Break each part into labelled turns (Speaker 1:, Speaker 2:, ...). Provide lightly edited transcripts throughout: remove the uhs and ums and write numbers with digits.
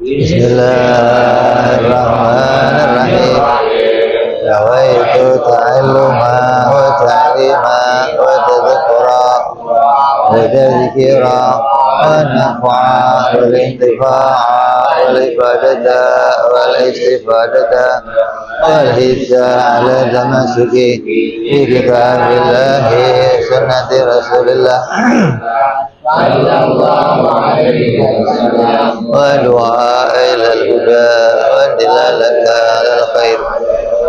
Speaker 1: Bismillahirrahmanirrahim. Nawaitu ta'alluma wa ta'lima wa tadhkura wa tadhkira wa naf'a wal intifa'a wal ibadata wal istifadata wal hizza ala tamasuki fi kitabillahi sunnati rasulillah sallallahu alaihi wasallam wa du'a ila al-huda wa dilalata ala al-khair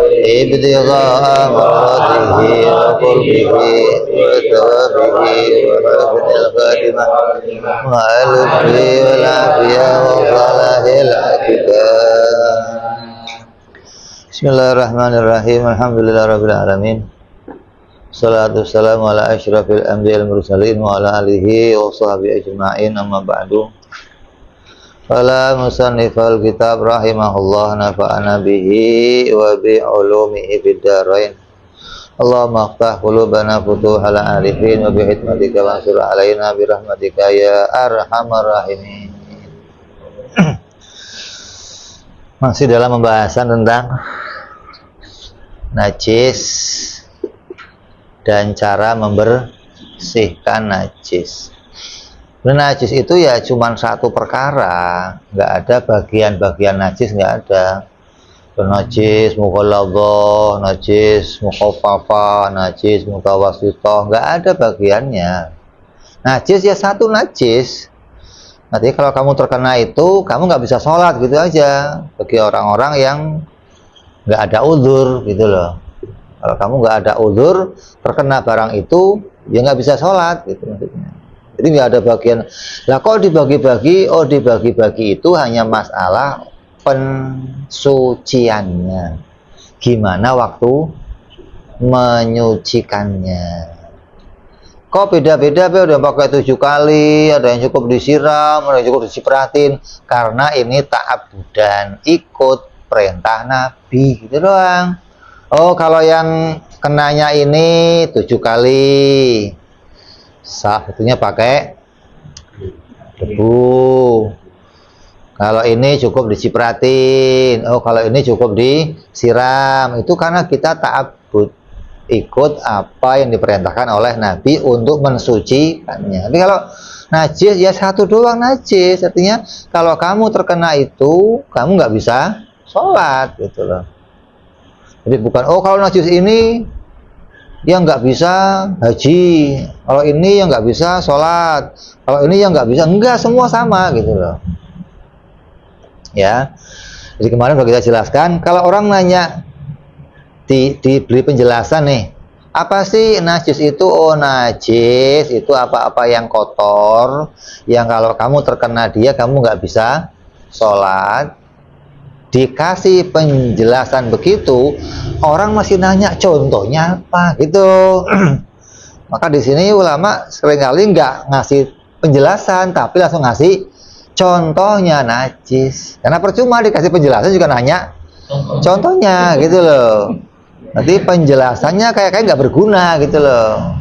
Speaker 1: ibtigha'a maradihi wa qurbihi wa thawabihi wa husnil khatimah wa al-fi wal afiyah wa salahil akibah. Bismillahirrahmanirrahim. Alhamdulillahirabbil alamin. Salatu wassalamu ala asyrafil anbiya'il mursalin wa ala alihi wa sahbihi ajma'in, amma ba'du. Fala musannifal kitab rahimahullah nafa'ana bihi wa bi ulumihi fid dharain. Allahumma aftah qulubana futuhal arifin wa bi hikmatika wansur alaina bi rahmatika ya arhamar rahimin. Masih dalam pembahasan tentang najis dan cara membersihkan najis. Najis itu ya cuma satu perkara, nggak ada bagian-bagian najis, nggak ada. Najis mughalladhah, najis mukhaffafah, najis mutawassithah, nggak ada bagiannya. Najis ya satu najis. Nanti kalau kamu terkena itu, kamu nggak bisa sholat gitu aja. Bagi orang-orang yang nggak ada uzur gitu loh. Kalau kamu nggak ada uzur, terkena barang itu, ya nggak bisa sholat gitu maksudnya. Jadi nggak ada bagian. Lah kok dibagi-bagi? Oh, dibagi-bagi itu hanya masalah pensuciannya. Gimana waktu menyucikannya? Kok beda-beda? Udah pakai 7 kali, ada yang cukup disiram, ada yang cukup dicipratin. Karena ini ta'abudan, ikut perintah Nabi gitu doang. Oh, kalau yang kenanya ini 7 kali, sah itunya pakai debu. Kalau ini cukup dicipratin. Oh, kalau ini cukup disiram. Itu karena kita ta'abbud, ikut apa yang diperintahkan oleh Nabi untuk mensucikannya. Tapi kalau najis ya satu doang najis. Artinya kalau kamu terkena itu, kamu nggak bisa sholat gitu loh. Jadi bukan, oh kalau najis ini yang nggak bisa haji, kalau ini yang nggak bisa sholat, kalau ini yang nggak bisa, enggak, semua sama gitu loh. Ya, jadi kemarin sudah kita jelaskan. Kalau orang nanya, diberi penjelasan nih, apa sih najis itu? Oh, najis itu apa-apa yang kotor, yang kalau kamu terkena dia kamu nggak bisa sholat. Dikasih penjelasan begitu, orang masih nanya contohnya apa gitu. Maka di sini ulama seringkali nggak ngasih penjelasan, tapi langsung ngasih contohnya najis. Karena percuma dikasih penjelasan juga nanya contohnya gitu loh. Nanti penjelasannya kayak nggak berguna gitu loh.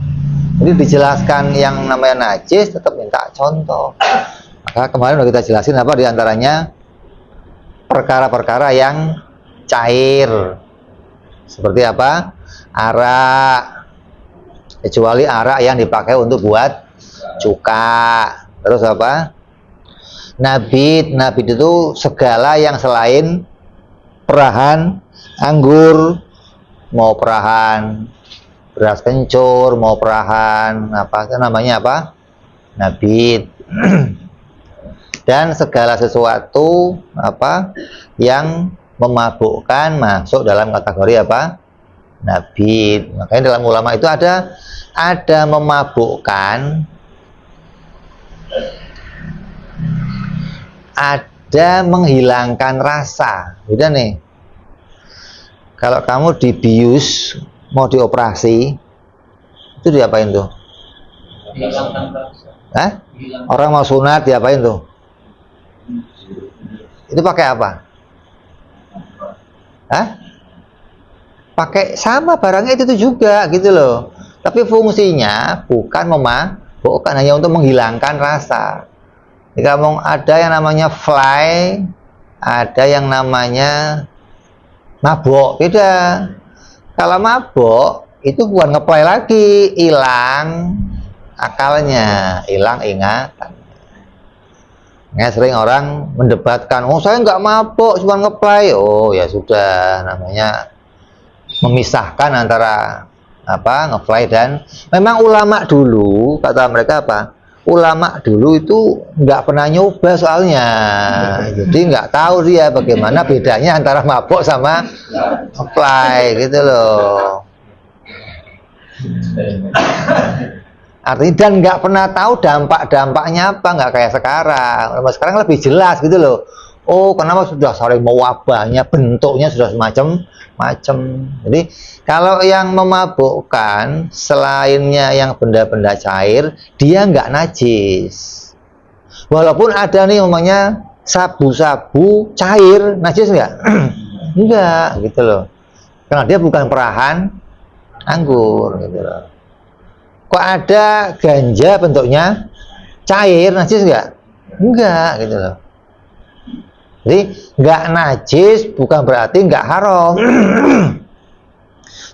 Speaker 1: Jadi dijelaskan yang namanya najis, tetap minta contoh. Maka kemarin udah kita jelasin apa diantaranya perkara-perkara yang cair, seperti apa? Arak, kecuali arak yang dipakai untuk buat cuka. Terus apa? Nabit itu segala yang selain perahan anggur, mau perahan beras kencur, mau perahan apa namanya apa? Nabit. Dan segala sesuatu apa yang memabukkan masuk dalam kategori apa? Nabit. Makanya dalam ulama itu ada memabukkan, ada menghilangkan rasa. Beda nih. Kalau kamu dibius, mau dioperasi, itu diapain tuh?
Speaker 2: Hilangkan rasa.
Speaker 1: Hah? Orang mau sunat diapain tuh? Itu pakai apa? Hah? Pakai sama barangnya itu juga gitu loh. Tapi fungsinya bukan memabukkan, hanya untuk menghilangkan rasa. Jika mau ada yang namanya fly, ada yang namanya mabok. Beda. Kalau mabok itu bukan ngeplay lagi, hilang akalnya, hilang ingatan. Ya, sering orang mendebatkan, oh saya nggak mabok, cuma ngeplay. Oh ya sudah, namanya memisahkan antara ngeplay dan memang ulama dulu, kata mereka apa? Ulama dulu itu nggak pernah nyoba soalnya, jadi nggak tahu dia bagaimana bedanya antara mabok sama ngeplay gitu loh. Artinya dan nggak pernah tahu dampak-dampaknya apa, nggak kayak sekarang. Sekarang lebih jelas gitu loh. Oh, kenapa sudah saling mewabahnya, bentuknya sudah semacam-macam. Jadi kalau yang memabukkan selainnya yang benda-benda cair, dia nggak najis. Walaupun ada nih umumnya sabu-sabu cair, najis nggak? Enggak, gitu loh. Karena dia bukan perahan anggur, gitu loh. Kok ada ganja bentuknya cair, najis nggak? Enggak, gitu loh. Jadi nggak najis bukan berarti nggak haram.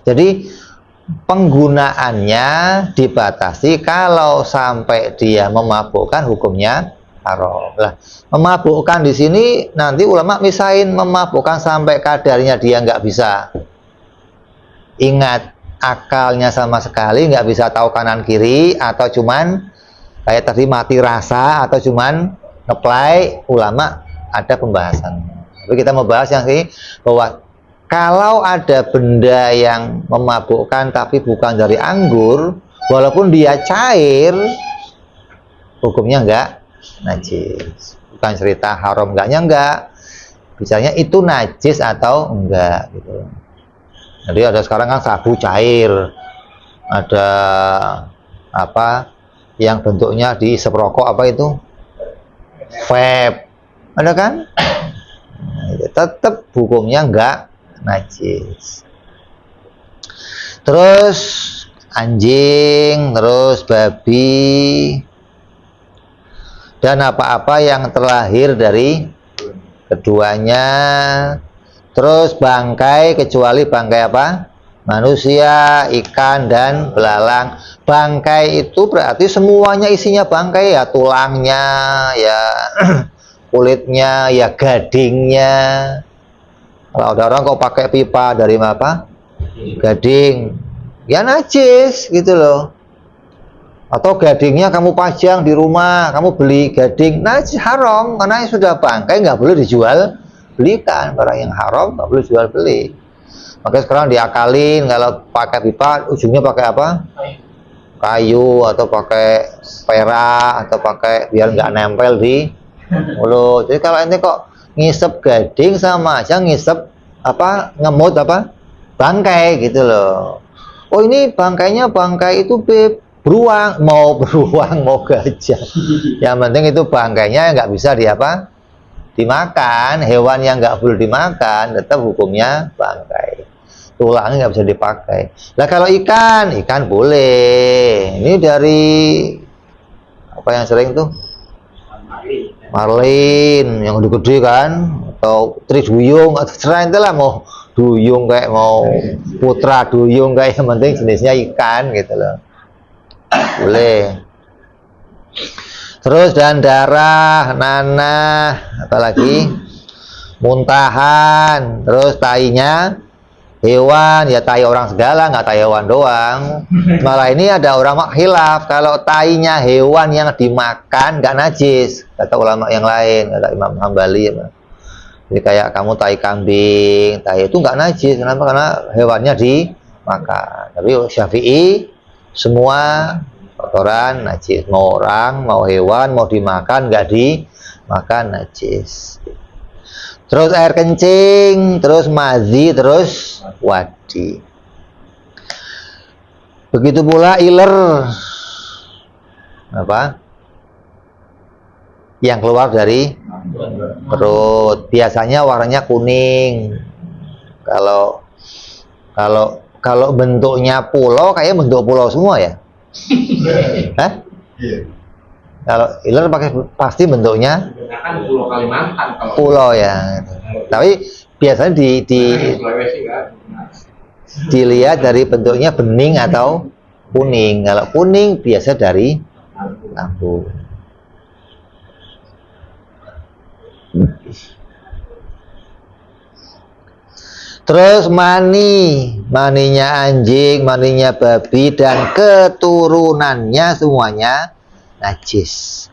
Speaker 1: Jadi penggunaannya dibatasi, kalau sampai dia memabukkan hukumnya haram. Lah, memabukkan di sini nanti ulama misahin memabukkan sampai kadarnya dia nggak bisa ingat akalnya sama sekali, nggak bisa tahu kanan kiri, atau cuman kayak tadi mati rasa, atau cuman ngeplay. Ulama ada pembahasan. Tapi kita membahas yang ini bahwa kalau ada benda yang memabukkan tapi bukan dari anggur, walaupun dia cair, hukumnya enggak najis. Bukan cerita haram enggaknya enggak, bicaranya itu najis atau enggak gitu. Jadi ada sekarang kan sabu cair, ada yang bentuknya diisep rokok, apa itu, vape, ada kan? Nah, tetap hukumnya enggak najis. Terus anjing, terus babi, dan apa-apa yang terlahir dari keduanya. Terus bangkai, kecuali bangkai apa? Manusia, ikan, dan belalang. Bangkai itu berarti semuanya isinya bangkai, ya tulangnya, ya kulitnya, ya gadingnya. Kalau ada orang kok pakai pipa dari apa? Gading, ya najis gitu loh. Atau gadingnya kamu pajang di rumah, kamu beli gading, najis, haram, karena sudah bangkai, nggak boleh dijual belikan. Barang yang haram nggak boleh jual beli. Makanya sekarang diakalin, kalau pakai pipa ujungnya pakai apa? Kayu, atau pakai perak, atau pakai biar nggak nempel di mulut. Jadi kalau ini kok ngisep gading sama aja ngisep ngemut bangkai gitu loh. Oh ini bangkainya bangkai itu beruang, mau beruang mau gajah, yang penting itu bangkainya nggak bisa dimakan. Hewan yang nggak boleh dimakan tetap hukumnya bangkai, tulangnya nggak bisa dipakai. Nah kalau ikan boleh. Ini dari apa yang sering tuh, marlin yang gede-gede kan, atau triduyung, atau terserah itulah, mau duyung kayak mau putra duyung kayak, yang penting jenisnya ikan gitu loh, boleh. Terus dan darah, nanah, apalagi muntahan, terus tainya hewan, ya tai orang segala, nggak tai hewan doang. Malah ini ada orang khilaf, kalau tainya hewan yang dimakan nggak najis, kata ulama yang lain, kata Imam Hambali. Jadi kayak kamu tai kambing, tai itu nggak najis. Kenapa? Karena hewannya dimakan. Tapi Syafi'i semua kotoran najis, mau orang, mau hewan, mau dimakan, nggak dimakan najis. Terus air kencing, terus mazi, terus wadi. Begitu pula iler, yang keluar dari perut, biasanya warnanya kuning. Kalau bentuknya pulau, kayak bentuk pulau semua ya. Hah? Kalau iler pasti bentuknya
Speaker 2: Kan Pulau Kalimantan kalau
Speaker 1: pulau ya. Tapi biasanya
Speaker 2: Sulawesi kan.
Speaker 1: dilihat dari bentuknya bening atau kuning. Kalau kuning biasa dari lampu. Terus maninya anjing, maninya babi, dan keturunannya semuanya najis.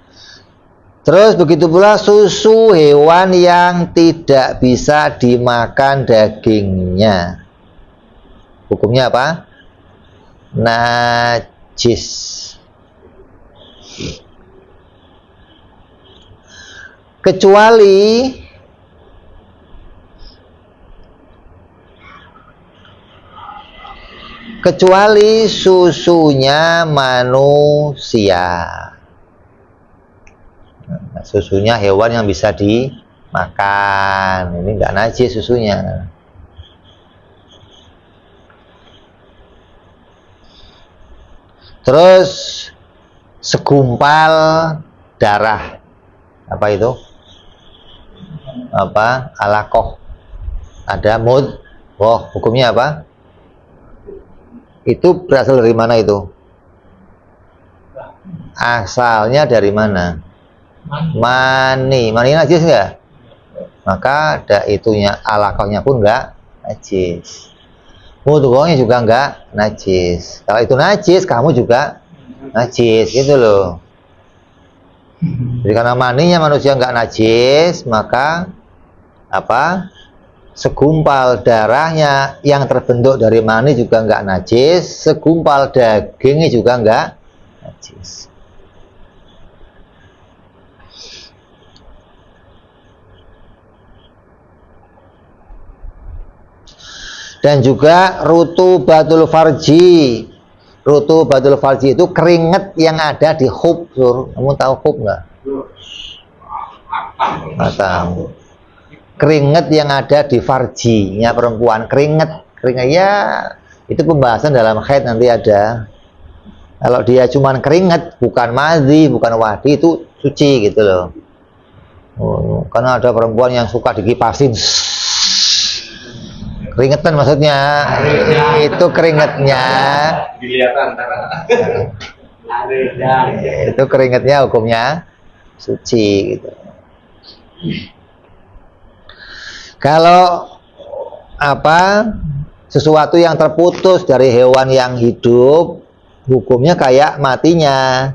Speaker 1: Terus begitu pula susu hewan yang tidak bisa dimakan dagingnya. Hukumnya apa? Najis. Kecuali susunya manusia. Nah, susunya hewan yang bisa dimakan, ini nggak najis susunya. Terus segumpal darah, apa itu? Apa? Alakoh. Ada mudghah, hukumnya apa? Itu berasal dari mana itu? Asalnya dari mana? Mani najis nggak? Maka ada itunya, alakohnya pun nggak najis. Mudghahnya juga nggak najis. Kalau itu najis, kamu juga najis, gitu loh. Jadi karena maninya manusia nggak najis, maka apa? Segumpal darahnya yang terbentuk dari mani juga nggak najis, segumpal dagingnya juga nggak najis. Dan juga rutubatul farji. Rutubatul farji itu keringat yang ada di khub. Kamu tahu khub nggak? Nggak tahu. Keringat yang ada di farjinya perempuan, keringat ya, itu pembahasan dalam haid nanti ada. Kalau dia cuman keringat, bukan madhi, bukan wadi, itu suci gitu loh. Karena ada perempuan yang suka dikipasin, keringetan maksudnya, itu keringatnya. Itu keringatnya hukumnya suci gitu. Kalau apa, sesuatu yang terputus dari hewan yang hidup, hukumnya kayak matinya.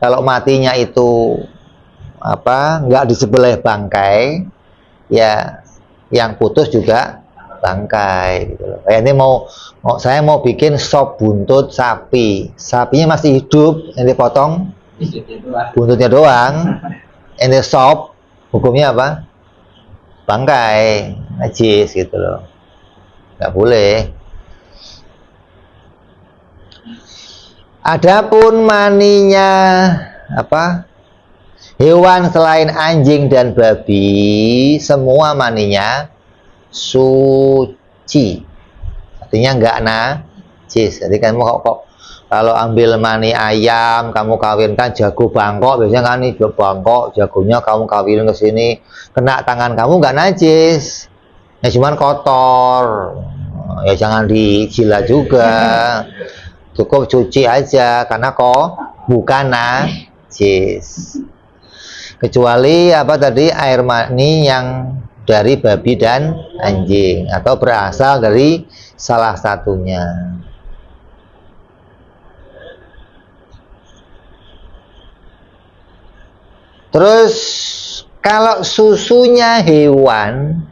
Speaker 1: Kalau matinya itu apa, nggak disembelih bangkai, ya yang putus juga bangkai gitu loh. Kayak ini saya mau bikin sop buntut sapi, sapinya masih hidup, ini potong buntutnya doang, ini sop, hukumnya apa? Bangkai, najis gitu loh, nggak boleh. Adapun maninya apa, hewan selain anjing dan babi, semua maninya suci, artinya nggak najis. Jadi kamu kok kalau ambil mani ayam, kamu kawinkan jago bangkok, biasanya kan nih bangkok, jagonya kamu kawinin ke sini, kena tangan kamu nggak najis, ya cuman kotor, ya jangan dijilat juga, cukup cuci aja, karena kok bukan najis. Kecuali apa tadi, air mani yang dari babi dan anjing, atau berasal dari salah satunya. Terus kalau susunya hewan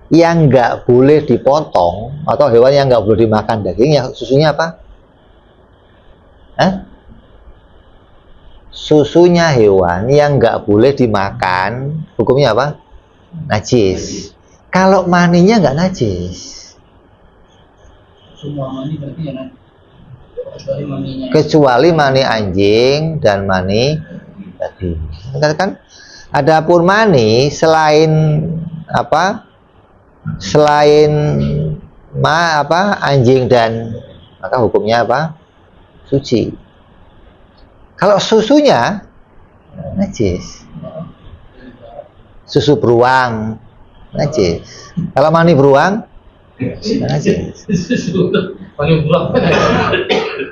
Speaker 1: yang nggak boleh dipotong, atau hewan yang nggak boleh dimakan dagingnya, susunya apa? Susunya hewan yang nggak boleh dimakan, hukumnya apa? Najis. Kalau maninya nggak najis.
Speaker 2: Semua mani berarti ya najis.
Speaker 1: Kecuali mani anjing dan mani babi. Kan adapun mani selain apa? Selain anjing dan, maka hukumnya apa? suci. Kalau susunya najis. Susu beruang najis. Kalau mani beruang najis.
Speaker 2: Paling buruk.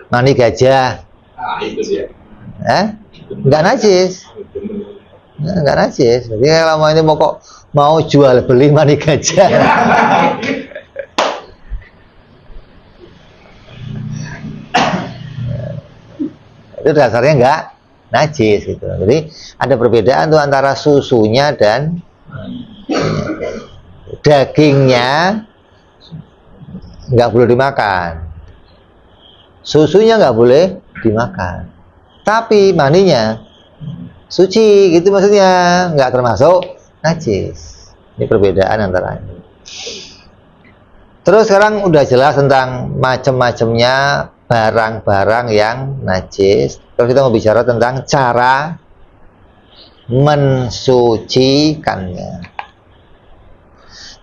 Speaker 1: Mani gajah
Speaker 2: Itu dia.
Speaker 1: enggak najis. Enggak najis. Jadi kalau mau ini mau jual beli mani gajah. Itu dasarnya enggak najis gitu. Jadi ada perbedaan tuh antara susunya dan dagingnya nggak boleh dimakan. Susunya nggak boleh dimakan. Tapi maninya suci gitu maksudnya, nggak termasuk najis. Ini perbedaan antara ini. Terus sekarang udah jelas tentang macam-macamnya barang-barang yang najis. Terus kita mau bicara tentang cara mensucikannya.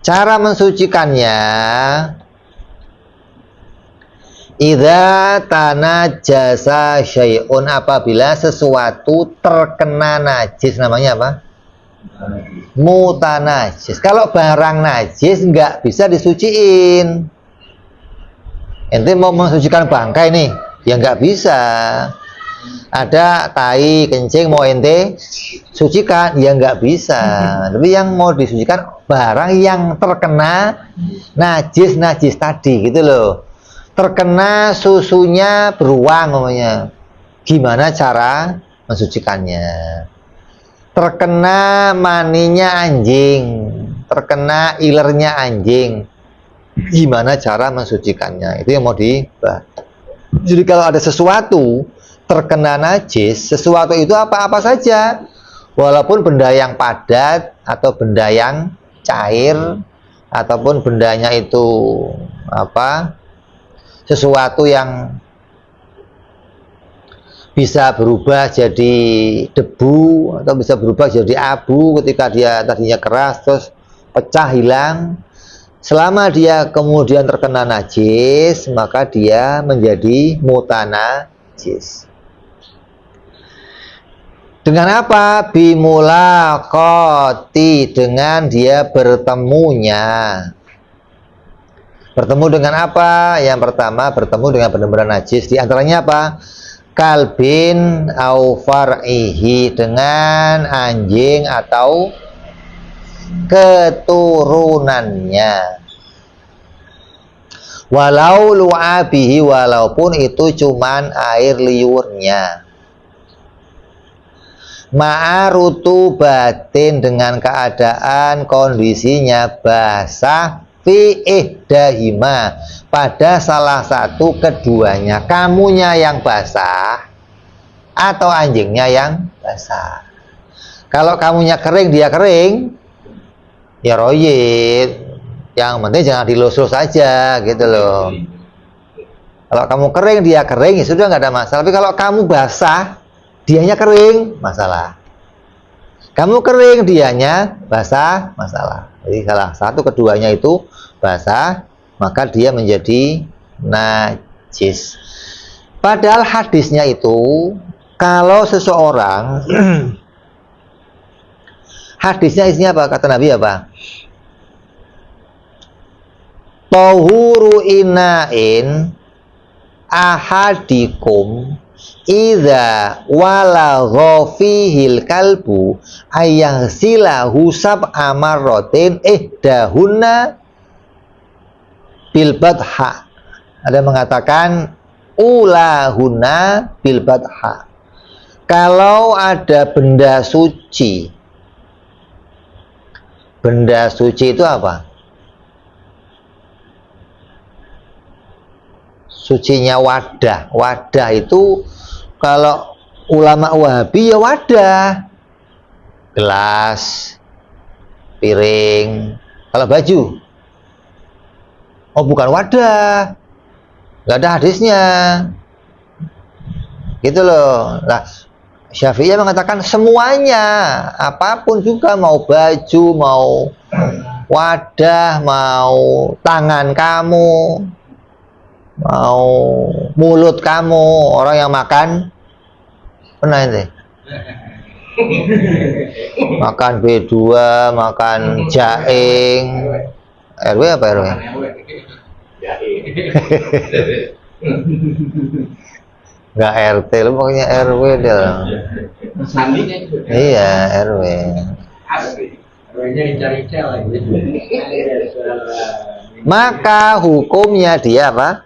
Speaker 1: Cara mensucikannya, idza tanajjasa syai'un, apabila sesuatu terkena najis, namanya apa? Mutanajis. Kalau barang najis nggak bisa disuciin. Ente mau mensucikan bangkai nih, ya nggak bisa. Ada tai, kencing mau ente sucikan, ya nggak bisa. Tapi yang mau disucikan barang yang terkena najis tadi gitu loh. Terkena susunya beruang namanya. Gimana cara mensucikannya? Terkena maninya anjing, terkena ilernya anjing, gimana cara mensucikannya? Itu yang mau dibahas. Jadi kalau ada sesuatu terkena najis, sesuatu itu apa-apa saja, walaupun benda yang padat atau benda yang cair, ataupun bendanya itu sesuatu yang bisa berubah jadi debu atau bisa berubah jadi abu ketika dia tadinya keras terus pecah hilang. Selama dia kemudian terkena najis, maka dia menjadi mutanajis. Dengan apa? Bimulaqati, dengan dia bertemunya. Bertemu dengan apa? Yang pertama, bertemu dengan benar-benar najis. Di antaranya apa? Kalbin au far'ihi, dengan anjing atau keturunannya. Walau lu'abihi, walaupun itu cuman air liurnya. Ma'arutu batin, dengan keadaan kondisinya basah fi ihdahima, pada salah satu keduanya, kamunya yang basah atau anjingnya yang basah. Kalau kamunya kering, dia kering, ya royit, yang penting jangan dilus-lus saja gitu loh. Kalau kamu kering, dia kering, ya sudah, nggak ada masalah. Tapi kalau kamu basah, dianya kering, masalah. Kamu kering, dianya basah, masalah. Jadi salah satu keduanya itu basah, maka dia menjadi najis. Padahal hadisnya itu, kalau seseorang hadisnya isinya apa? Kata Nabi apa? Tahuru ina'in ahadikum idza walagha fihil kalbu ayaghsilahu sab'a marratin ihdahunna bil badha. Ada mengatakan ulahunna bil badha. Kalau ada benda suci, benda suci itu apa? Sucinya wadah. Wadah itu kalau ulama Wahabi ya wadah, gelas, piring. Kalau baju, oh bukan wadah, nggak ada hadisnya, gitu loh. Nah, Syafi'iyah mengatakan semuanya, apapun juga, mau baju, mau wadah, mau tangan kamu, mau mulut kamu orang yang makan pernah ini makan B2, makan jaing, RW apa RW? Nggak RT lu pokoknya RW deh.
Speaker 2: Sandinya juga.
Speaker 1: Iya RW.
Speaker 2: RW-nya dicari-cari lagi.
Speaker 1: Maka hukumnya dia apa?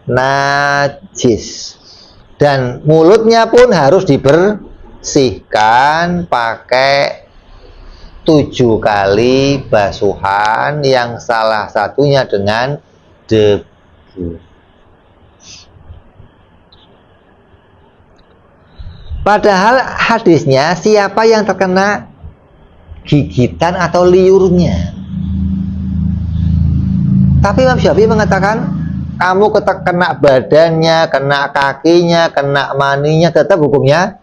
Speaker 1: Najis. Dan mulutnya pun harus dibersihkan pakai 7 kali basuhan yang salah satunya dengan debu. Padahal hadisnya siapa yang terkena gigitan atau liurnya. Tapi Imam Syafi'i mengatakan kamu kena badannya, kena kakinya, kena maninya, tetap hukumnya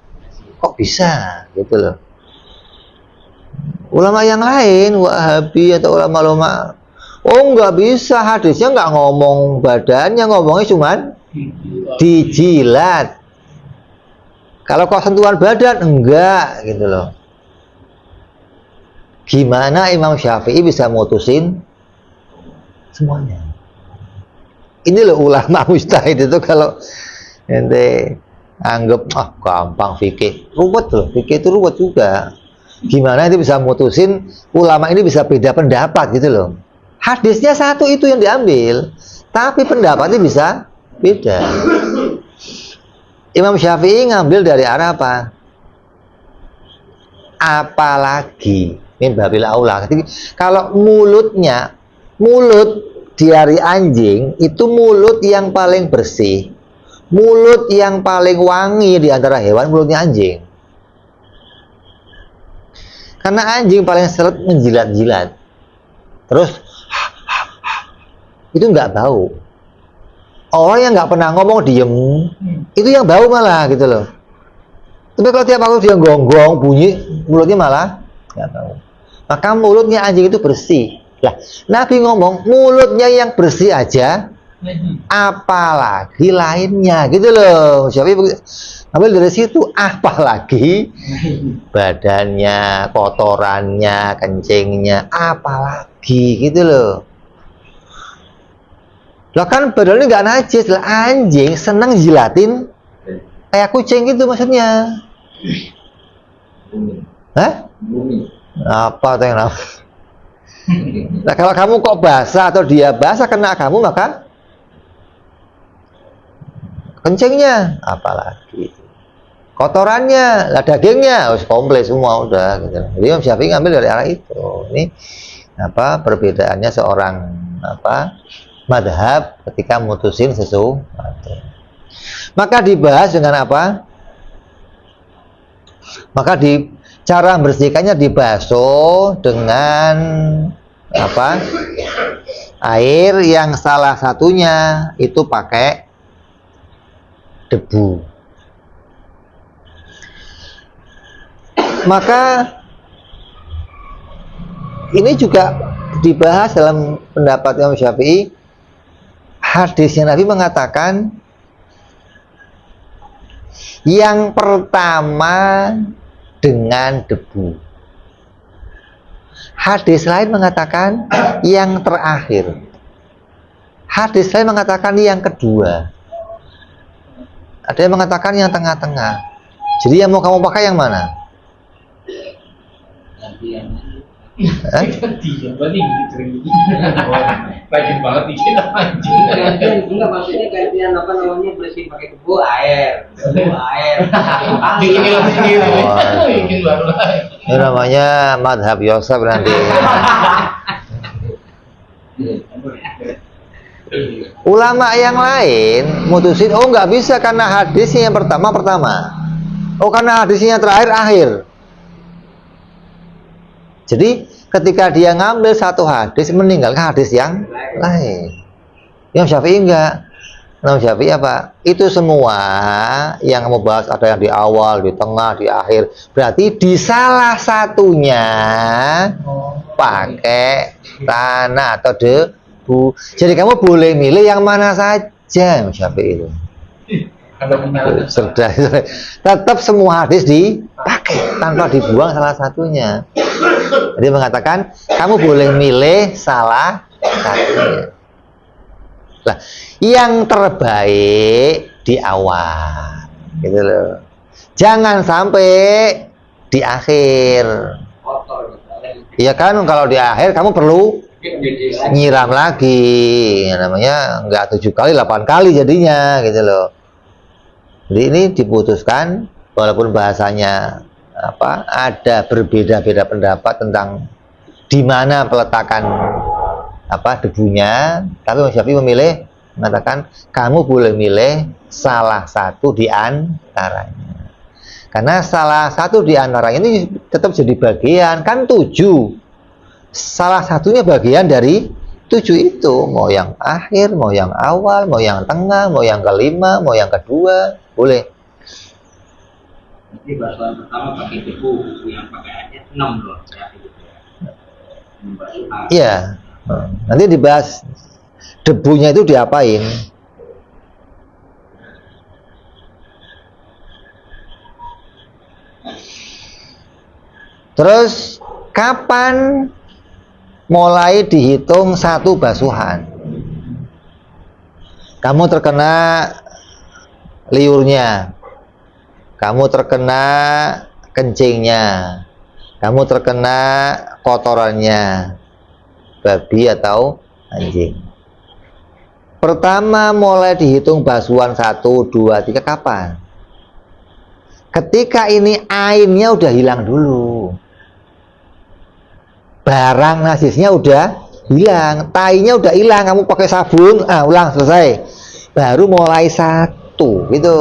Speaker 1: kok bisa gitu loh. Ulama yang lain, Wahabi atau ulama-ulama, oh nggak bisa, hadisnya nggak ngomong badannya, ngomongnya cuman dijilat. Kalau kau sentuhan badan enggak gitu loh. Gimana Imam Syafi'i bisa mutusin semuanya? Ini loh ulama mujtahid itu kalau ente anggap gampang fikih, ruwet loh, fikih itu ruwet juga. Gimana itu bisa mutusin ulama ini bisa beda pendapat gitu loh. Hadisnya satu itu yang diambil, tapi pendapatnya bisa beda. Imam Syafi'i ngambil dari arah apa? Apalagi min babil aula. Kalau mulut dari anjing itu mulut yang paling bersih, mulut yang paling wangi di antara hewan mulutnya anjing. Karena anjing paling seret menjilat-jilat, terus itu nggak bau. Orang yang nggak pernah ngomong diem, itu yang bau malah gitu loh. Tapi kalau tiap waktu dia gonggong bunyi, mulutnya malah nggak bau. Maka mulutnya anjing itu bersih. Lah, Nabi ngomong mulutnya yang bersih aja, apalagi lainnya gitu loh. Siapa ambil dari situ, apalagi badannya, kotorannya, kencingnya, apalagi gitu loh. Lah kan badannya nggak najis, lah anjing seneng jilatin kayak kucing gitu maksudnya. Hah? Apa tuh yang namanya? Nah kalau kamu kok basah atau dia basah kena kamu maka kencingnya, apalagi kotorannya, lah dagingnya harus komplit semua udah gitu. Jadi Imam Syafi'i ngambil dari arah itu. Ini apa perbedaannya seorang apa madhab ketika mutusin sesuatu. Maka dibahas dengan apa? Maka di cara membersihkannya dibasuh dengan apa? Air yang salah satunya itu pakai debu. Maka ini juga dibahas dalam pendapat Imam Syafi'i. Hadisnya Nabi mengatakan yang pertama dengan debu. Hadis lain mengatakan yang terakhir. Hadis lain mengatakan yang kedua. Ada yang mengatakan yang tengah-tengah. Jadi yang mau kamu pakai yang mana?
Speaker 2: Rajin banget dikit anjing.
Speaker 3: Enggak maksudnya gantian apa namanya bersih pakai debu air.
Speaker 2: Bikin ilmu sendiri. Bikin baru lah.
Speaker 1: Ini namanya madhab Yosef nanti. Ulama yang lain mutusin, oh nggak bisa karena hadisnya yang pertama. Oh karena hadisnya yang terakhir akhir. Jadi ketika dia ngambil satu hadis meninggalkan hadis yang lain. Yang Syafi'i enggak. Imam Syafi'i apa? Itu semua yang kamu bahas ada yang di awal, di tengah, di akhir. Berarti di salah satunya pakai tanah atau debu. Jadi kamu boleh milih yang mana saja. aja Imam Syafi'i itu.
Speaker 2: Kalau menyalahkan
Speaker 1: Cerdas. Tetap semua hadis dipakai tanpa dibuang salah satunya. Jadi mengatakan kamu boleh milih salah satunya. Lah, yang terbaik di awal, gitu loh. Jangan sampai di akhir.
Speaker 3: Kotor.
Speaker 1: Iya kan, kalau di akhir kamu perlu nyiram lagi, namanya nggak 7 kali 8 kali jadinya, gitu loh. Jadi ini diputuskan walaupun bahasanya apa ada berbeda-beda pendapat tentang di mana peletakan apa debunya, tapi Imam Syafi'i memilih mengatakan kamu boleh milih salah satu di antaranya, karena salah satu di antaranya ini tetap jadi bagian, kan 7, salah satunya bagian dari 7 itu, mau yang akhir, mau yang awal, mau yang tengah, mau yang kelima, mau yang kedua, boleh.
Speaker 3: Jadi basuhan pertama pakai debu, yang pakai airnya 6 loh. Ya, gitu ya. Basuhan.
Speaker 1: Iya. Nanti dibahas debunya itu diapain. Terus kapan mulai dihitung satu basuhan? Kamu terkena liurnya, kamu terkena kencingnya, kamu terkena kotorannya, babi atau anjing. Pertama mulai dihitung basuhan 1, 2, 3 kapan? Ketika ini ainnya udah hilang dulu, barang najisnya udah hilang, tainya udah hilang, kamu pakai sabun, ulang selesai, baru mulai 1 gitu.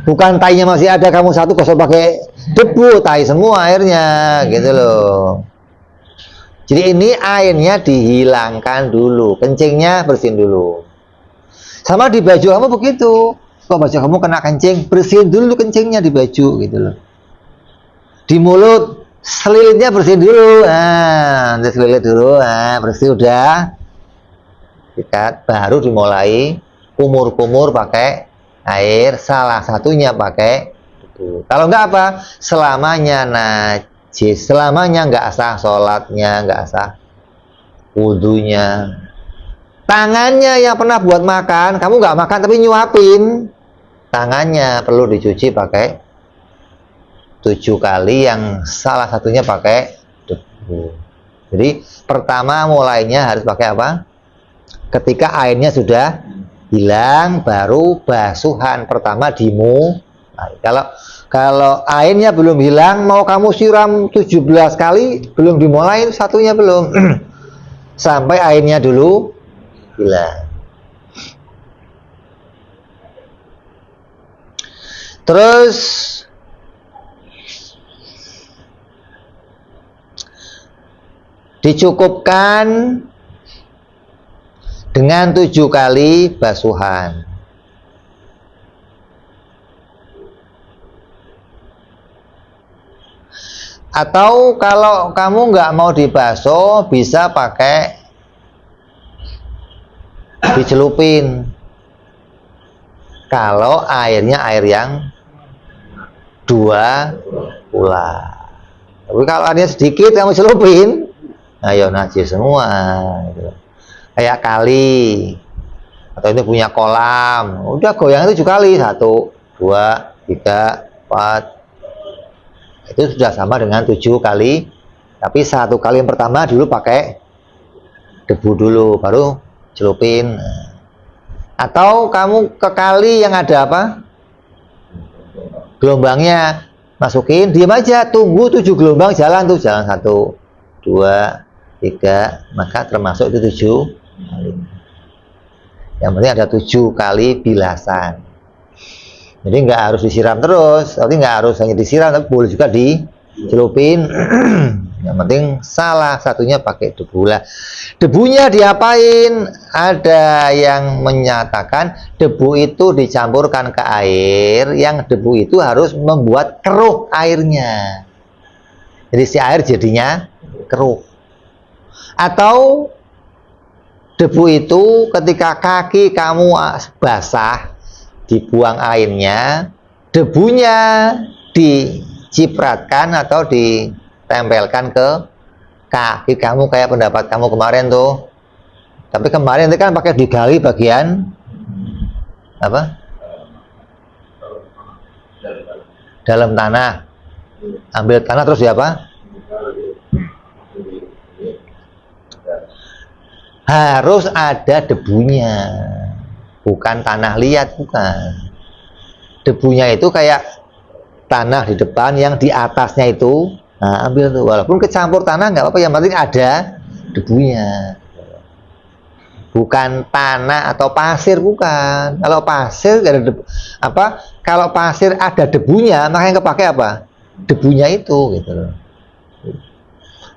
Speaker 1: Bukan tainya masih ada, kamu 1 gosok pakai debu, tai semua airnya, gitu loh. Jadi ini airnya dihilangkan dulu, kencingnya bersihin dulu. Sama di baju kamu begitu, kok baju kamu kena kencing, bersihin dulu kencingnya di baju, gitu loh. Di mulut, selilitnya bersihin dulu, nanti selilit dulu, bersih udah, sikat, baru dimulai kumur-kumur pakai air, salah satunya pakai debu. Kalau enggak apa, selamanya najis, selamanya enggak sah sholatnya, enggak sah wudunya. Tangannya yang pernah buat makan, kamu enggak makan tapi nyuapin, tangannya perlu dicuci pakai 7 kali, yang salah satunya pakai debu. Jadi pertama mulainya harus pakai apa? Ketika airnya sudah hilang, baru basuhan pertama dimulai. Kalau airnya belum hilang, mau kamu siram 17 kali, belum dimulai, satunya belum. Sampai airnya dulu hilang. Terus dicukupkan dengan 7 kali basuhan. Atau kalau kamu nggak mau dibasuh, bisa pakai dicelupin. Kalau airnya air yang 2 pula. Tapi kalau airnya sedikit kamu celupin, ayo najis semua. Gitu. Kayak kali, atau ini punya kolam, udah goyang 7 kali, 1, 2, 3, 4, itu sudah sama dengan 7 kali. Tapi 1 kali yang pertama dulu pakai debu dulu, baru celupin. Atau kamu ke kali yang ada apa, gelombangnya, masukin, diam aja, tunggu 7 gelombang jalan tuh, jalan 1, 2, 3, maka termasuk itu 7 kali. Yang penting ada 7 kali bilasan. Jadi nggak harus disiram terus, tapi nggak harus hanya disiram, tapi boleh juga dicelupin. Yang penting salah satunya pakai debu lah. Debunya diapain? Ada yang menyatakan debu itu dicampurkan ke air, yang debu itu harus membuat keruh airnya. Jadi si air jadinya keruh. Atau debu itu ketika kaki kamu basah, dibuang airnya, debunya dicipratkan atau ditempelkan ke kaki kamu kayak pendapat kamu kemarin tuh. Tapi kemarin itu kan pakai digali bagian apa? Dalam tanah. Ambil tanah terus ya apa? Harus ada debunya, bukan tanah liat, bukan. Debunya itu kayak tanah di depan, yang di atasnya itu, nah ambil tuh. Walaupun kecampur tanah nggak apa-apa, yang penting ada debunya. Bukan tanah atau pasir, bukan. Kalau pasir nggak ada debu, apa? Kalau pasir ada debunya, maka yang kepake apa? Debunya itu, gitu loh.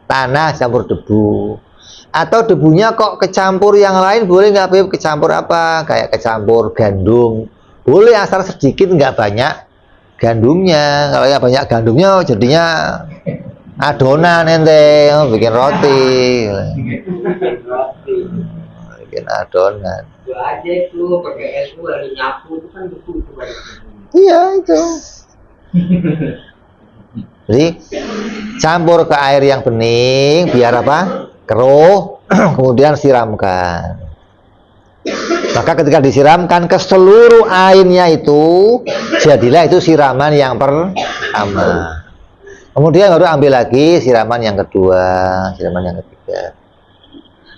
Speaker 1: Tanah campur debu. Atau debunya kok kecampur yang lain, boleh nggak, Beb? Kecampur apa? Kayak kecampur gandum, boleh asal sedikit, nggak banyak gandumnya. Kalau yang banyak gandumnya jadinya adonan ente, bikin roti, bikin adonan.
Speaker 3: Itu aja itu pakai es tuh lagi nyapu itu kan betul itu banyak.
Speaker 1: Iya itu. Jadi campur ke air yang bening biar apa? Keruh, kemudian siramkan. Maka ketika disiramkan ke seluruh airnya itu, jadilah itu siraman yang pertama. Kemudian baru ambil lagi siraman yang kedua, siraman yang ketiga.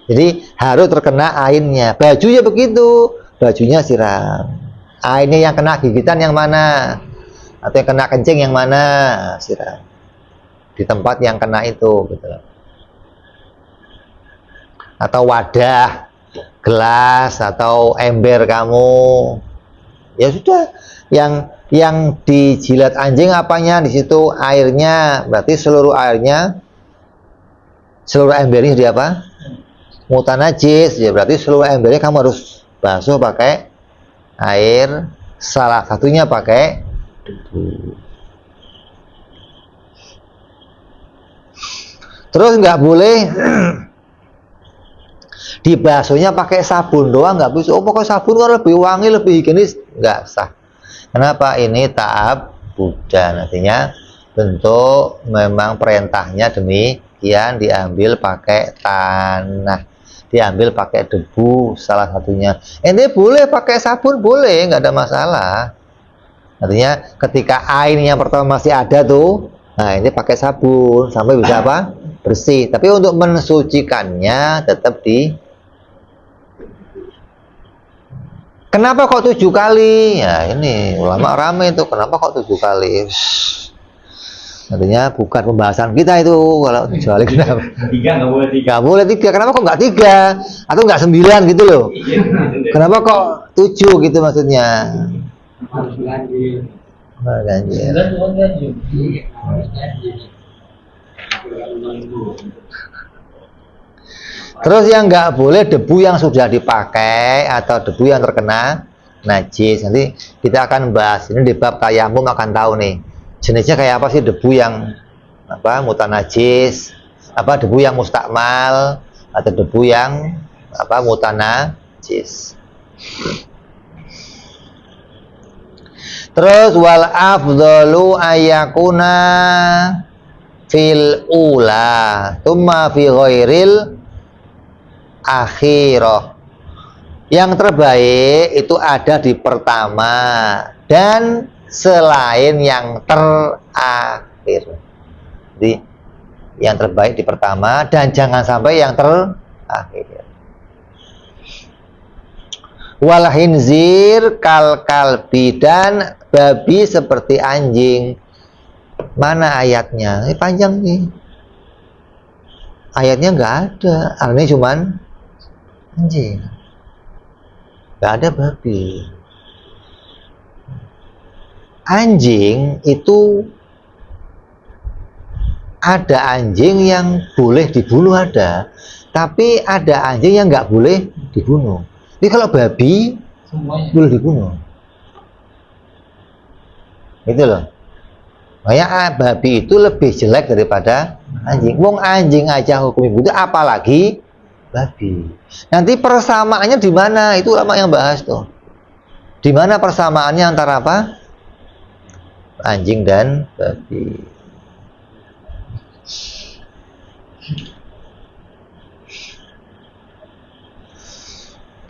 Speaker 1: Jadi harus terkena airnya. Bajunya begitu, bajunya siram. Airnya yang kena gigitan yang mana? Atau yang kena kencing yang mana? Siram. Di tempat yang kena itu, gitu. Atau wadah, gelas atau ember kamu, ya sudah, yang dijilat anjing apanya, di situ airnya, berarti seluruh airnya, seluruh embernya di apa? Mutan najis, ya berarti seluruh embernya kamu harus basuh pakai air, salah satunya pakai debu. Terus nggak boleh dibasuhnya pakai sabun doang, nggak bisa. Oh, pokoknya sabun kan lebih wangi, lebih higienis, nggak sah. Kenapa? Ini ta'abbudan, artinya bentuk memang perintahnya demikian, diambil pakai tanah, diambil pakai debu salah satunya. Ini boleh pakai sabun, boleh, nggak ada masalah. Artinya ketika air yang pertama masih ada tuh, nah ini pakai sabun sampai bisa apa? Bersih. Tapi untuk mensucikannya tetap di. Kenapa kok 7 kali? Ya ini ulama rame itu. Kenapa kok 7 kali? Artinya bukan pembahasan kita itu. Kalau 7 kali kenapa?
Speaker 2: 3 nggak boleh 3.
Speaker 1: Nggak boleh 3. Kenapa kok nggak 3? Atau nggak 9 gitu loh? Kenapa kok 7 gitu maksudnya?
Speaker 3: Harus ganjil.
Speaker 1: Nah, ganjil.
Speaker 3: Harus ganjil.
Speaker 1: Terus yang nggak boleh debu yang sudah dipakai atau debu yang terkena najis. Nanti kita akan bahas ini di bab tayamum, akan tahu nih jenisnya kayak apa sih debu yang apa mutan najis, apa debu yang mustakmal atau debu yang apa mutan najis. Terus wal afdalu ayakuna fil ula thumma fi ghairil akhirah. Yang terbaik itu ada di pertama dan selain yang terakhir. Jadi yang terbaik di pertama dan jangan sampai yang terakhir. Wal hinzir kal kalbi, dan babi seperti anjing. Mana ayatnya? Ini panjang nih. Ayatnya nggak ada. Artinya cuman anjing. Nggak ada babi. Anjing itu ada anjing yang boleh dibunuh ada, tapi ada anjing yang nggak boleh dibunuh. Jadi kalau babi semuanya boleh dibunuh. Gitu loh. Makanya babi itu lebih jelek daripada anjing. Wong anjing aja hukum ibu itu, apalagi babi. Nanti persamaannya di mana? Itu ulama yang bahas tuh. Di mana persamaannya antara apa? Anjing dan babi.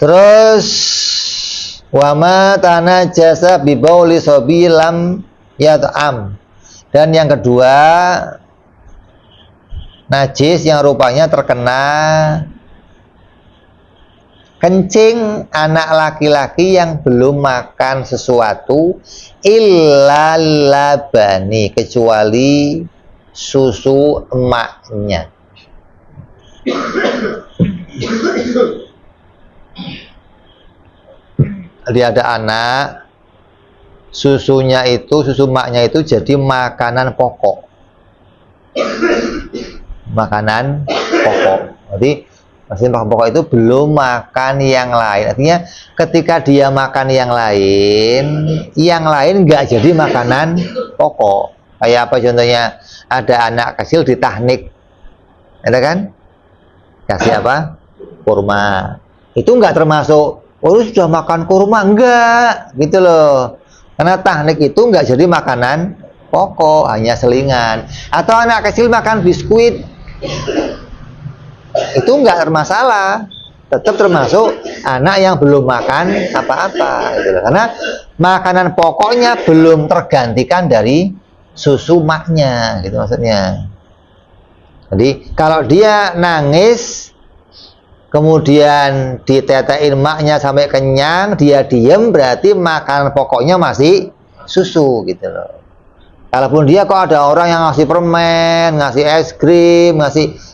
Speaker 1: Terus wama tanah jasa bibauli sobi lam yat'am. Dan yang kedua, najis yang rupanya terkena kencing anak laki-laki yang belum makan sesuatu illa labani, kecuali susu emaknya. Dia ada anak, susunya itu, susu emaknya itu jadi makanan pokok. Makanan pokok. Jadi maksudnya makan pokok itu belum makan yang lain. Artinya ketika dia makan yang lain nggak jadi makanan pokok. Kayak apa contohnya? Ada anak kecil ditahnik, ada kan? Kasih apa? Kurma. Itu nggak termasuk. Oh, sudah makan kurma? Enggak, gitu loh. Karena tahnik itu nggak jadi makanan pokok, hanya selingan. Atau anak kecil makan biskuit, itu nggak bermasalah, tetap termasuk anak yang belum makan apa-apa, gitu loh. Karena makanan pokoknya belum tergantikan dari susu maknya, gitu maksudnya. Jadi kalau dia nangis kemudian ditetein maknya sampai kenyang, dia diem, berarti makanan pokoknya masih susu, gitu loh. Kalaupun dia kok ada orang yang ngasih permen, ngasih es krim,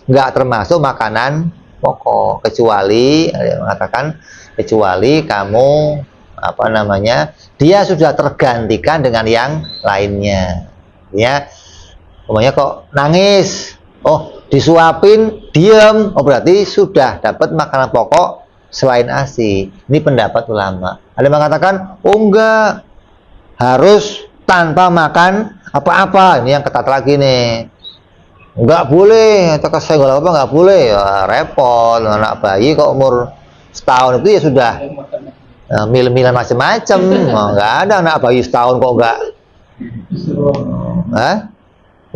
Speaker 1: nggak termasuk makanan pokok, kecuali dia mengatakan kecuali kamu apa namanya, dia sudah tergantikan dengan yang lainnya. Ya, umpamanya kok nangis, oh disuapin, diem, oh berarti sudah dapat makanan pokok selain ASI. Ini pendapat ulama. Ada yang mengatakan, oh enggak, harus tanpa makan apa-apa. Ini yang ketat lagi nih. Enggak boleh, atau kesenggol apa enggak boleh. Ya, repot, anak bayi kok umur setahun itu ya sudah mil-milan macam-macam. Oh, enggak ada anak bayi setahun kok enggak. Hah?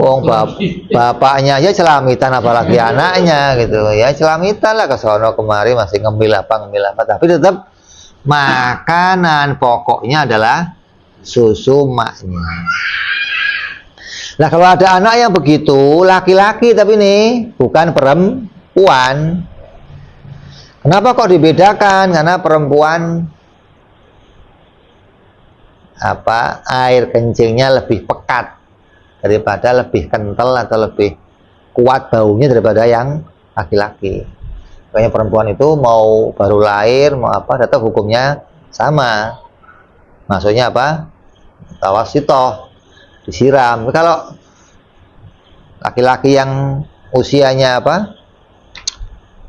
Speaker 1: Wong bapaknya aja celamitan, apalagi anaknya gitu ya, celamitan lah ke sono kemari masih ngemil apa, tapi tetap makanan pokoknya adalah susu maknya. Nah kalau ada anak yang begitu, laki-laki tapi nih bukan perempuan, kenapa kok dibedakan? Karena perempuan apa, air kencingnya lebih pekat daripada, lebih kental atau lebih kuat baunya daripada yang laki-laki. Makanya perempuan itu mau baru lahir mau apa tetap hukumnya sama. Maksudnya apa? Tawasitoh, disiram. Kalau laki-laki yang usianya apa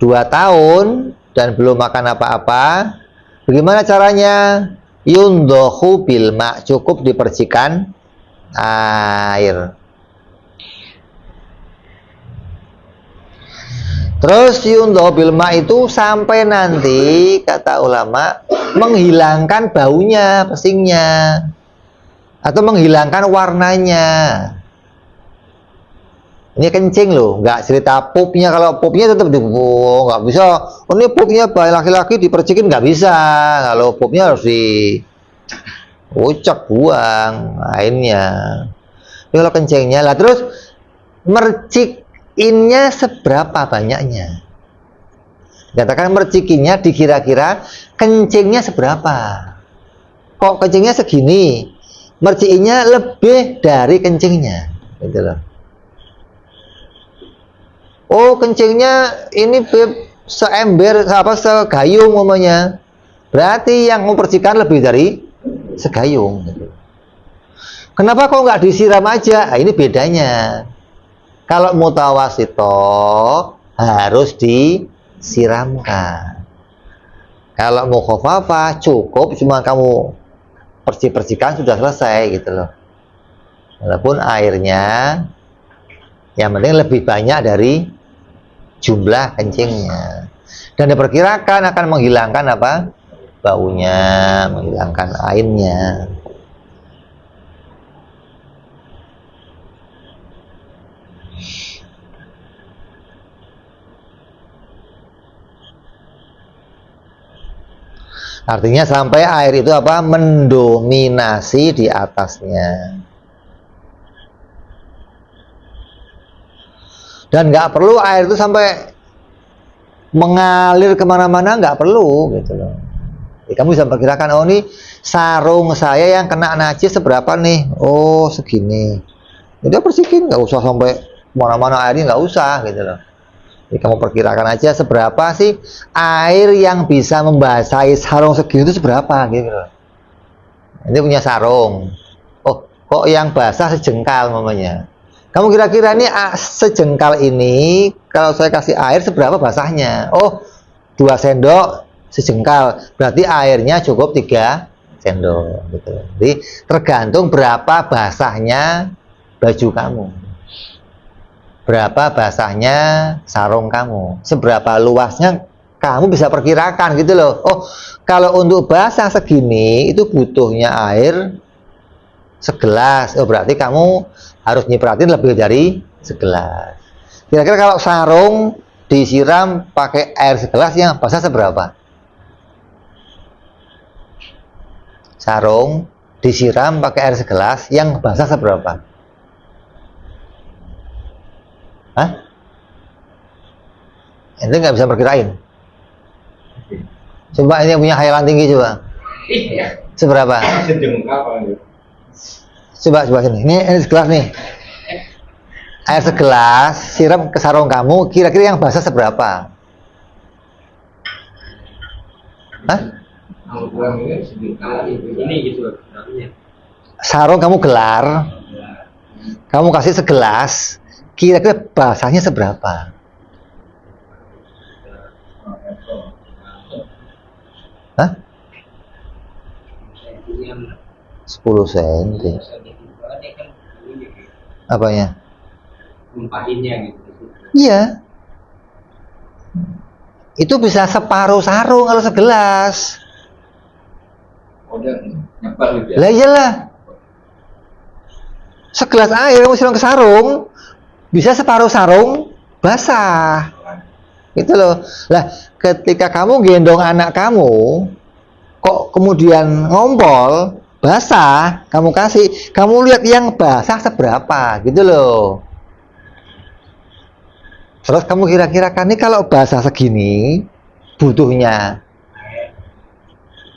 Speaker 1: 2 tahun dan belum makan apa-apa, bagaimana caranya? Yundhohu bilma, cukup dipercikan air. Terus yundhohu bilma itu sampai nanti kata ulama menghilangkan baunya, pesingnya, atau menghilangkan warnanya. Ini kencing loh, nggak cerita pupnya. Kalau pupnya tetap dibuang, nggak bisa. Oh, ini pupnya laki-laki dipercikin, nggak bisa. Kalau pupnya harus ucap, buang airnya. Tapi kalau kencingnya lah, terus mercikinnya seberapa banyaknya? Katakan mercikinnya dikira-kira kencingnya seberapa? Kok kencingnya segini, mercikinnya lebih dari kencingnya, gitu loh. Oh kencingnya ini seember apa, segayung umumnya, berarti yang mempercikan lebih dari segayung, gitu. Kenapa kok nggak disiram aja? Nah, ini bedanya. Kalau mutawasito harus disiramkan. Kalau mukhafafah cukup cuma kamu percikan sudah selesai, gitu loh. Walaupun airnya yang penting lebih banyak dari jumlah kencingnya. Dan diperkirakan akan menghilangkan apa? Baunya, menghilangkan ainnya. Artinya sampai air itu apa? Mendominasi di atasnya. Dan nggak perlu air itu sampai mengalir kemana-mana, nggak perlu gitu loh. Jadi kamu bisa perkirakan, oh ini sarung saya yang kena najis seberapa nih? Oh segini. Jadi bersihkan, nggak usah sampai kemana-mana airnya, nggak usah gitu loh. Jadi kamu perkirakan aja seberapa sih air yang bisa membasahi sarung segini itu seberapa gitu loh. Ini punya sarung. Oh kok yang basah sejengkal mamanya. Kamu kira-kira ini sejengkal ini kalau saya kasih air seberapa basahnya? Oh 2 sendok sejengkal, berarti airnya cukup 3 sendok gitu. Jadi tergantung berapa basahnya baju kamu, berapa basahnya sarung kamu, seberapa luasnya kamu bisa perkirakan gitu loh. Oh kalau untuk basah segini itu butuhnya air segelas, oh berarti kamu harus nyipratin lebih dari segelas. Kira-kira kalau sarung disiram pakai air segelas yang basah seberapa? Sarung disiram pakai air segelas yang basah seberapa? Hah? Itu nggak bisa perkirain. Coba ini yang punya khayalan tinggi coba.
Speaker 3: Iya.
Speaker 1: Seberapa?
Speaker 3: Sejengkal paling.
Speaker 1: Coba sini. Ini segelas nih. Air segelas siram ke sarung kamu, kira-kira yang basah seberapa? Hah?
Speaker 3: Ini sejengkal ini gitu artinya.
Speaker 1: Sarung kamu gelar, kamu kasih segelas, kira-kira basahnya seberapa? Hah? 10 cm. Apanya?
Speaker 3: Numpahinnya gitu.
Speaker 1: Iya. Itu bisa separuh sarung kalau segelas.
Speaker 3: Oh dia nyebar gitu ya.
Speaker 1: Lah iyalah. Segelas air kamu siram ke sarung, bisa separuh sarung basah. Gitu loh. Lah, ketika kamu gendong anak kamu, kok kemudian ngompol, basah, kamu kasih, kamu lihat yang basah seberapa, gitu loh. Terus kamu kira-kira kan ini kalau basah segini, butuhnya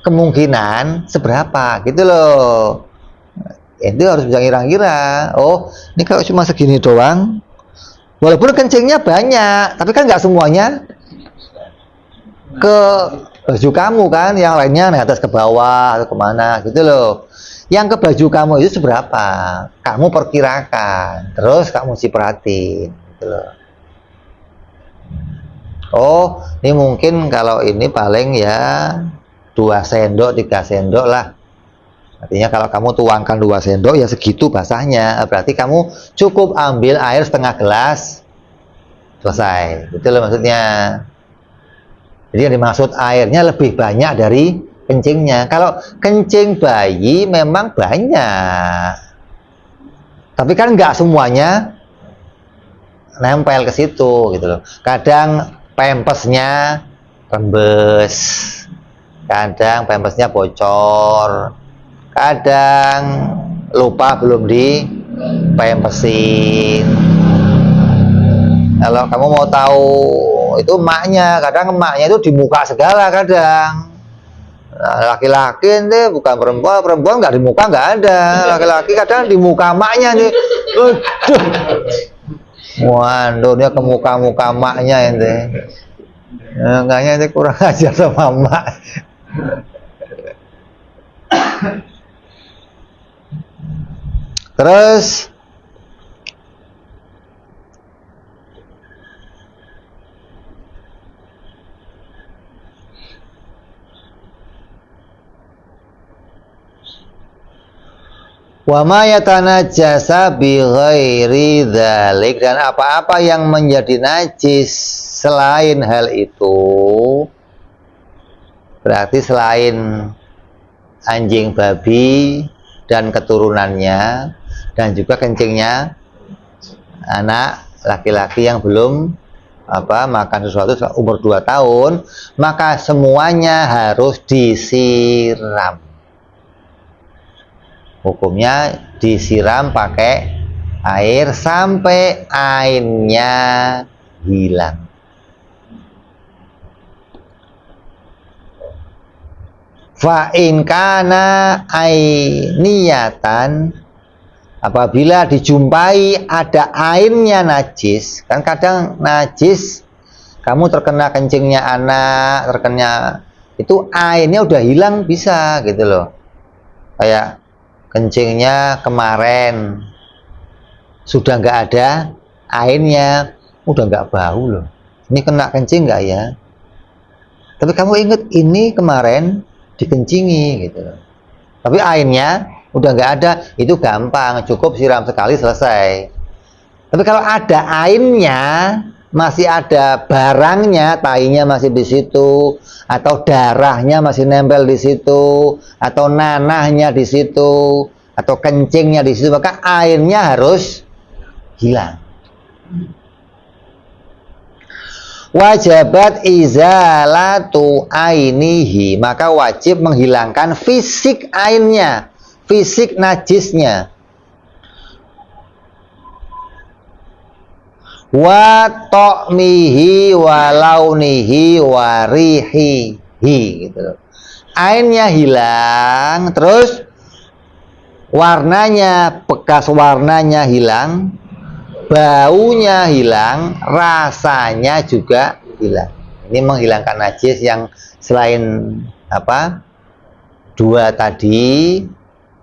Speaker 1: kemungkinan seberapa, gitu loh. Itu harus bisa ngira-ngira. Oh, ini kalau cuma segini doang, walaupun kencingnya banyak, tapi kan nggak semuanya ke baju kamu kan, yang lainnya dari atas ke bawah atau kemana gitu loh. Yang ke baju kamu itu seberapa, kamu perkirakan, terus kamu cipratin gitu loh. Oh ini mungkin kalau ini paling ya 2 sendok 3 sendok lah. Artinya kalau kamu tuangkan 2 sendok ya segitu basahnya, berarti kamu cukup ambil air setengah gelas, selesai gitu loh maksudnya. Jadi yang dimaksud airnya lebih banyak dari kencingnya. Kalau kencing bayi memang banyak, tapi kan nggak semuanya nempel ke situ gitu loh. Kadang pempesnya rembes, kadang pempesnya bocor, kadang lupa belum di pempesin. Kalau kamu mau tahu itu emaknya, kadang emaknya itu di muka segala kadang. Nah, laki-laki nih bukan perempuan, perempuan nggak di muka nggak ada, laki-laki kadang di muka emaknya nih. Waduh dia ke muka-muka emaknya ente. Enggaknya ini kurang ajar sama emak. Terus Wa ma yatanajjasa bi ghairi dzalik, dan apa-apa yang menjadi najis selain hal itu, berarti selain anjing babi dan keturunannya dan juga kencingnya anak laki-laki yang belum makan sesuatu umur 2 tahun, maka semuanya harus disiram. Hukumnya disiram pakai air sampai airnya hilang. Fa in kana ainiyatan, apabila dijumpai ada airnya najis, kan kadang najis kamu terkena kencingnya anak, terkena itu airnya udah hilang bisa gitu loh. Kayak kencingnya kemarin sudah nggak ada airnya, udah nggak bau loh. Ini kena kencing nggak ya? Tapi kamu ingat ini kemarin dikencingi gitu loh. Tapi airnya udah nggak ada, itu gampang, cukup siram sekali selesai. Tapi kalau ada airnya, masih ada barangnya, tainya masih di situ, atau darahnya masih nempel di situ, atau nanahnya di situ, atau kencingnya di situ, maka airnya harus hilang. Wajibat izalatu ainihi, maka wajib menghilangkan fisik airnya, fisik najisnya. Wa ta'mihi wa launihi wa rihihi gitu. Airnya hilang, terus warnanya, bekas warnanya hilang, baunya hilang, rasanya juga hilang. Ini menghilangkan najis yang selain dua tadi,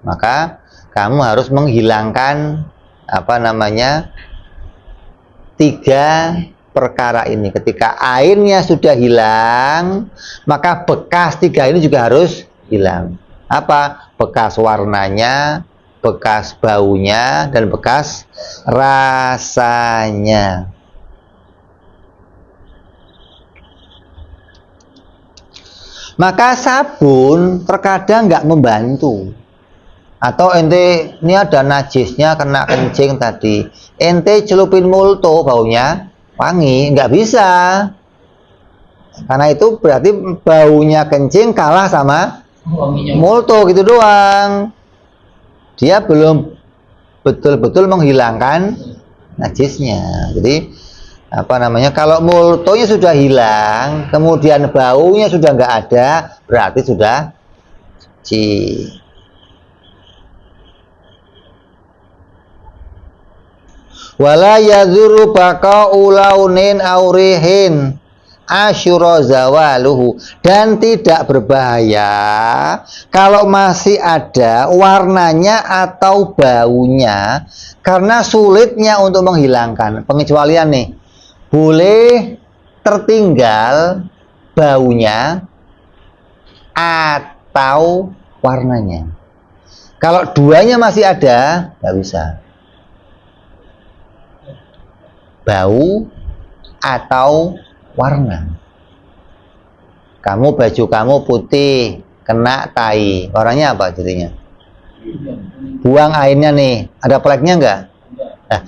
Speaker 1: maka kamu harus menghilangkan 3 perkara ini. Ketika airnya sudah hilang, maka bekas 3 ini juga harus hilang. Apa? Bekas warnanya, bekas baunya, dan bekas rasanya. Maka sabun terkadang nggak membantu. Atau ente ini ada najisnya kena kencing tadi, ente celupin multo, baunya wangi, nggak bisa. Karena itu berarti baunya kencing kalah sama multo gitu doang. Dia belum betul-betul menghilangkan najisnya. Jadi kalau multonya sudah hilang, kemudian baunya sudah nggak ada, berarti sudah suci. Wala yadzuru baqa'u launin aurihin asyura zawaluhu, dan tidak berbahaya kalau masih ada warnanya atau baunya karena sulitnya untuk menghilangkan. Pengecualian nih, boleh tertinggal baunya atau warnanya. Kalau duanya masih ada, nggak bisa. Bau atau warna. Baju kamu putih, kena tai, warnanya apa jadinya? Buang airnya nih, ada pleknya enggak? Nah,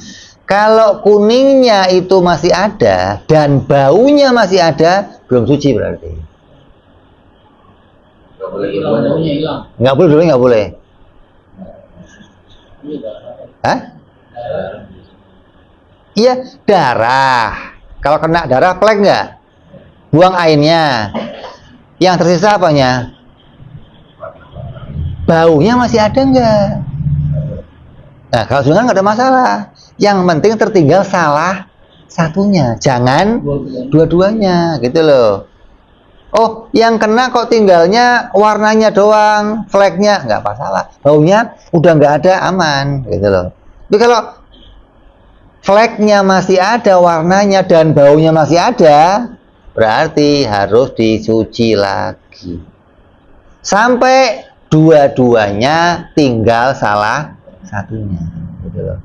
Speaker 1: kalau kuningnya itu masih ada dan baunya masih ada, belum suci berarti. Nggak boleh, nggak boleh. Hah? Iya, darah. Kalau kena darah, plek nggak? Buang airnya. Yang tersisa apanya? Baunya masih ada nggak? Nah, kalau sudah nggak ada masalah. Yang penting tertinggal salah satunya. Jangan dua-duanya, gitu loh. Oh, yang kena kok tinggalnya warnanya doang, fleknya nggak masalah. Baunya udah nggak ada, aman, gitu loh. Tapi kalau fleknya masih ada, warnanya dan baunya masih ada, berarti harus dicuci lagi sampai dua-duanya tinggal salah satunya, gitu loh.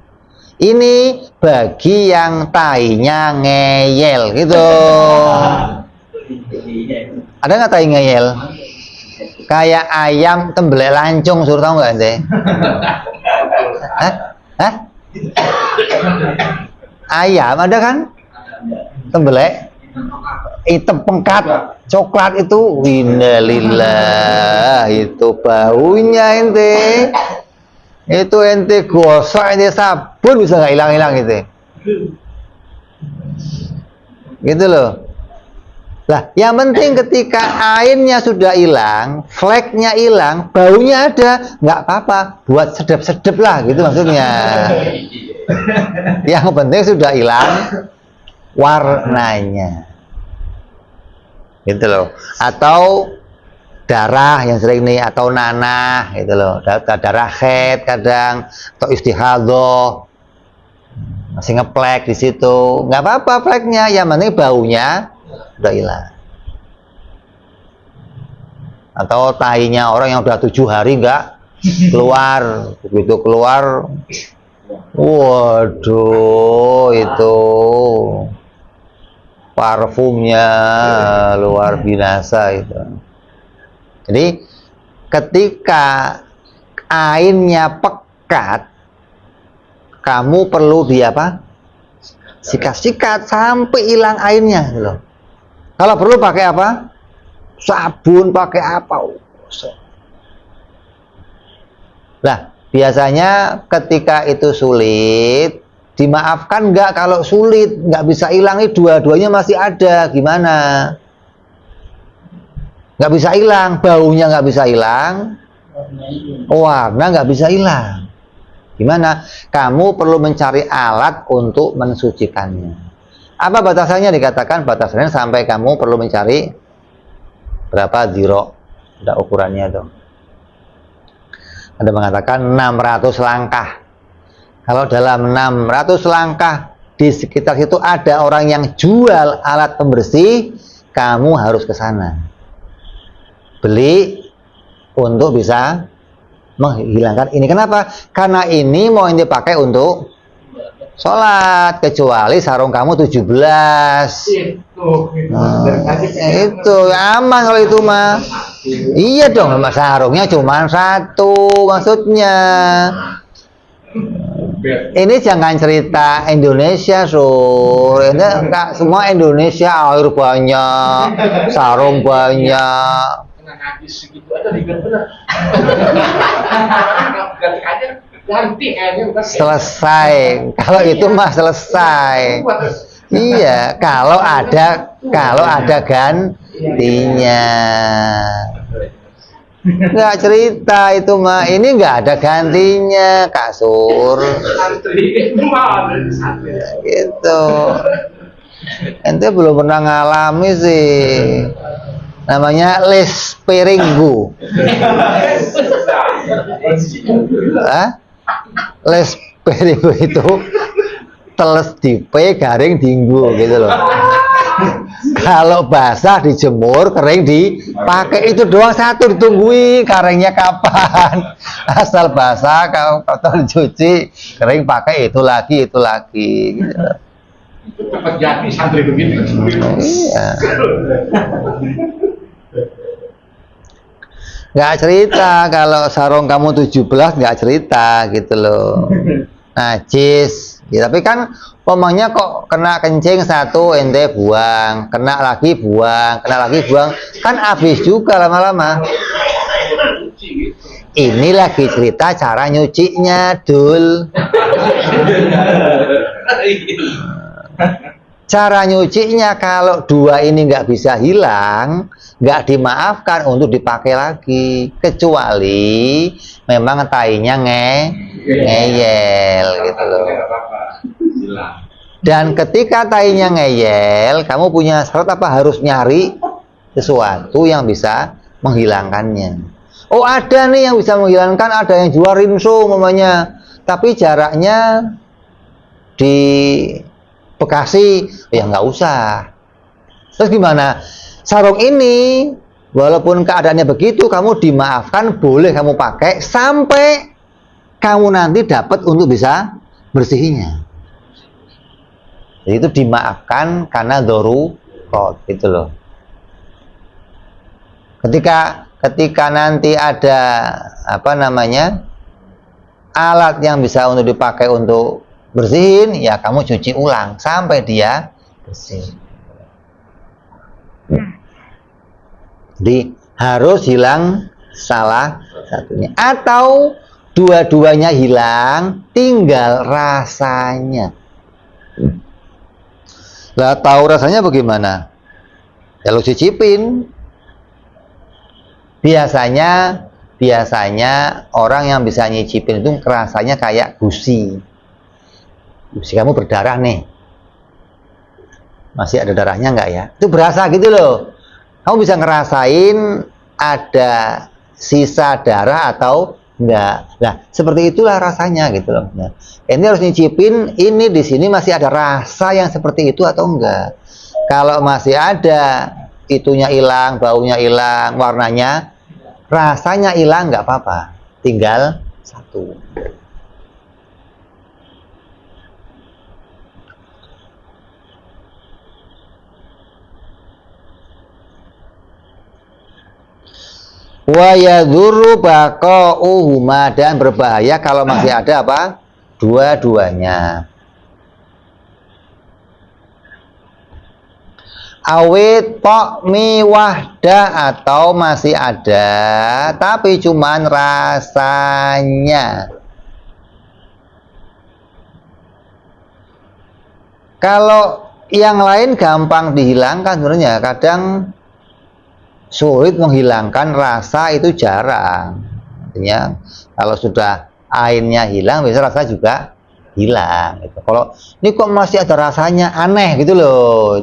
Speaker 1: Ini bagi yang tainya ngeyel, gitu. Ada nggak tai ngeyel? Kayak ayam tembelek lancung, suruh tahu nggak sih? Hah? Hah? Ayam ada kan? Tembelek hitam pengkat coklat itu, innalillah, itu baunya ente. Itu ente gosok, ente sabun bisa nggak hilang-hilang gitu. Gitu loh. Lah, yang penting ketika airnya sudah hilang, fleknya hilang, baunya ada, nggak apa-apa, buat sedap-sedap lah, gitu maksudnya. Yang penting sudah hilang warnanya, gitu loh. Atau darah yang sering nih, atau nanah, gitu loh. Darah haid kadang, atau istihadah, masih ngeplek di situ, nggak apa-apa fleknya, yang penting baunya udah hilang. Atau tainya orang yang udah 7 hari nggak keluar, begitu keluar, waduh, itu parfumnya luar binasa itu. Jadi ketika airnya pekat, kamu perlu di apa? Sikat-sikat sampai hilang airnya, gitu loh. Kalau perlu pakai apa? Sabun, pakai apa? Nah, biasanya ketika itu sulit, dimaafkan nggak kalau sulit? Nggak bisa hilang, dua-duanya masih ada, gimana? Nggak bisa hilang, baunya nggak bisa hilang, warna nggak bisa hilang. Gimana? Kamu perlu mencari alat untuk mensucikannya. Apa batasannya? Dikatakan batasannya sampai kamu perlu mencari berapa ziro, ada ukurannya tuh. Ada mengatakan 600 langkah. Kalau dalam 600 langkah di sekitar situ ada orang yang jual alat pembersih, kamu harus ke sana. Beli untuk bisa menghilangkan ini. Kenapa? Karena ini mau ini pakai untuk sholat, kecuali sarung kamu 17. Itu aman kalau itu mah. Iya dong, sarungnya cuma satu maksudnya. Ini jangan cerita Indonesia, Sur. Ini semua Indonesia, air banyak, sarung banyak.
Speaker 2: Segitu aja ribet bener. Ganti kayaknya
Speaker 1: selesai. Kalau itu mah selesai. Iya, kalau ada gantinya. Nggak cerita itu mah, ini nggak ada gantinya, Kak Sur. Gitu. Ente belum pernah ngalami sih. Namanya les peringgu. Les peringgu itu teles di P, garing dinggu, gitu loh. Kalau basah dijemur, kering dipakai, itu doang satu, ditungguin garingnya kapan. Asal basah, kalau kotor dicuci, kering pakai itu lagi gitu.
Speaker 2: Itu cepat jadi santri begitu.
Speaker 1: Iya. Nggak cerita kalau sarung kamu 17, nggak cerita gitu loh. Najis. Ya, tapi kan pomongnya kok kena kencing satu ente buang, kena lagi buang, kan habis juga lama-lama. Ini lagi cerita cara nyucinya, Dul. Cara nyucinya kalau dua ini nggak bisa hilang, nggak dimaafkan untuk dipakai lagi, kecuali memang tainya ngeyel gitu loh. Dan ketika tainya ngeyel, kamu punya syarat apa? Harus nyari sesuatu yang bisa menghilangkannya. Oh, ada nih yang bisa menghilangkan, ada yang jual rinso umpamanya, tapi jaraknya di Bekasi, ya nggak usah. Terus gimana? Sarung ini, walaupun keadaannya begitu, kamu dimaafkan, boleh kamu pakai sampai kamu nanti dapat untuk bisa bersihinnya. Jadi itu dimaafkan karena darurat gitu loh. Ketika nanti ada alat yang bisa untuk dipakai untuk bersihin, ya kamu cuci ulang sampai dia bersih. Jadi harus hilang salah satunya atau dua-duanya hilang, tinggal rasanya. Lah tahu rasanya bagaimana? Kalau cicipin, biasanya orang yang bisa nyicipin itu rasanya kayak gusi. Gusi kamu berdarah nih, masih ada darahnya nggak ya? Itu berasa gitu loh. Kamu bisa ngerasain ada sisa darah atau enggak. Nah, seperti itulah rasanya gitu loh. Nah, ini harus nyicipin, ini di sini masih ada rasa yang seperti itu atau enggak. Kalau masih ada, itunya hilang, baunya hilang, warnanya, rasanya hilang, nggak apa-apa. Tinggal satu. Wa yadhurru baqa'uhuma, dan berbahaya kalau masih ada apa? Dua-duanya. Awit ta'mi wahda, atau masih ada tapi cuman rasanya. Kalau yang lain gampang dihilangkan sebenarnya, kadang sulit menghilangkan rasa itu jarang. Artinya kalau sudah airnya hilang, biasanya rasa juga hilang. Gitu. Kalau ini kok masih ada rasanya, aneh gitu loh.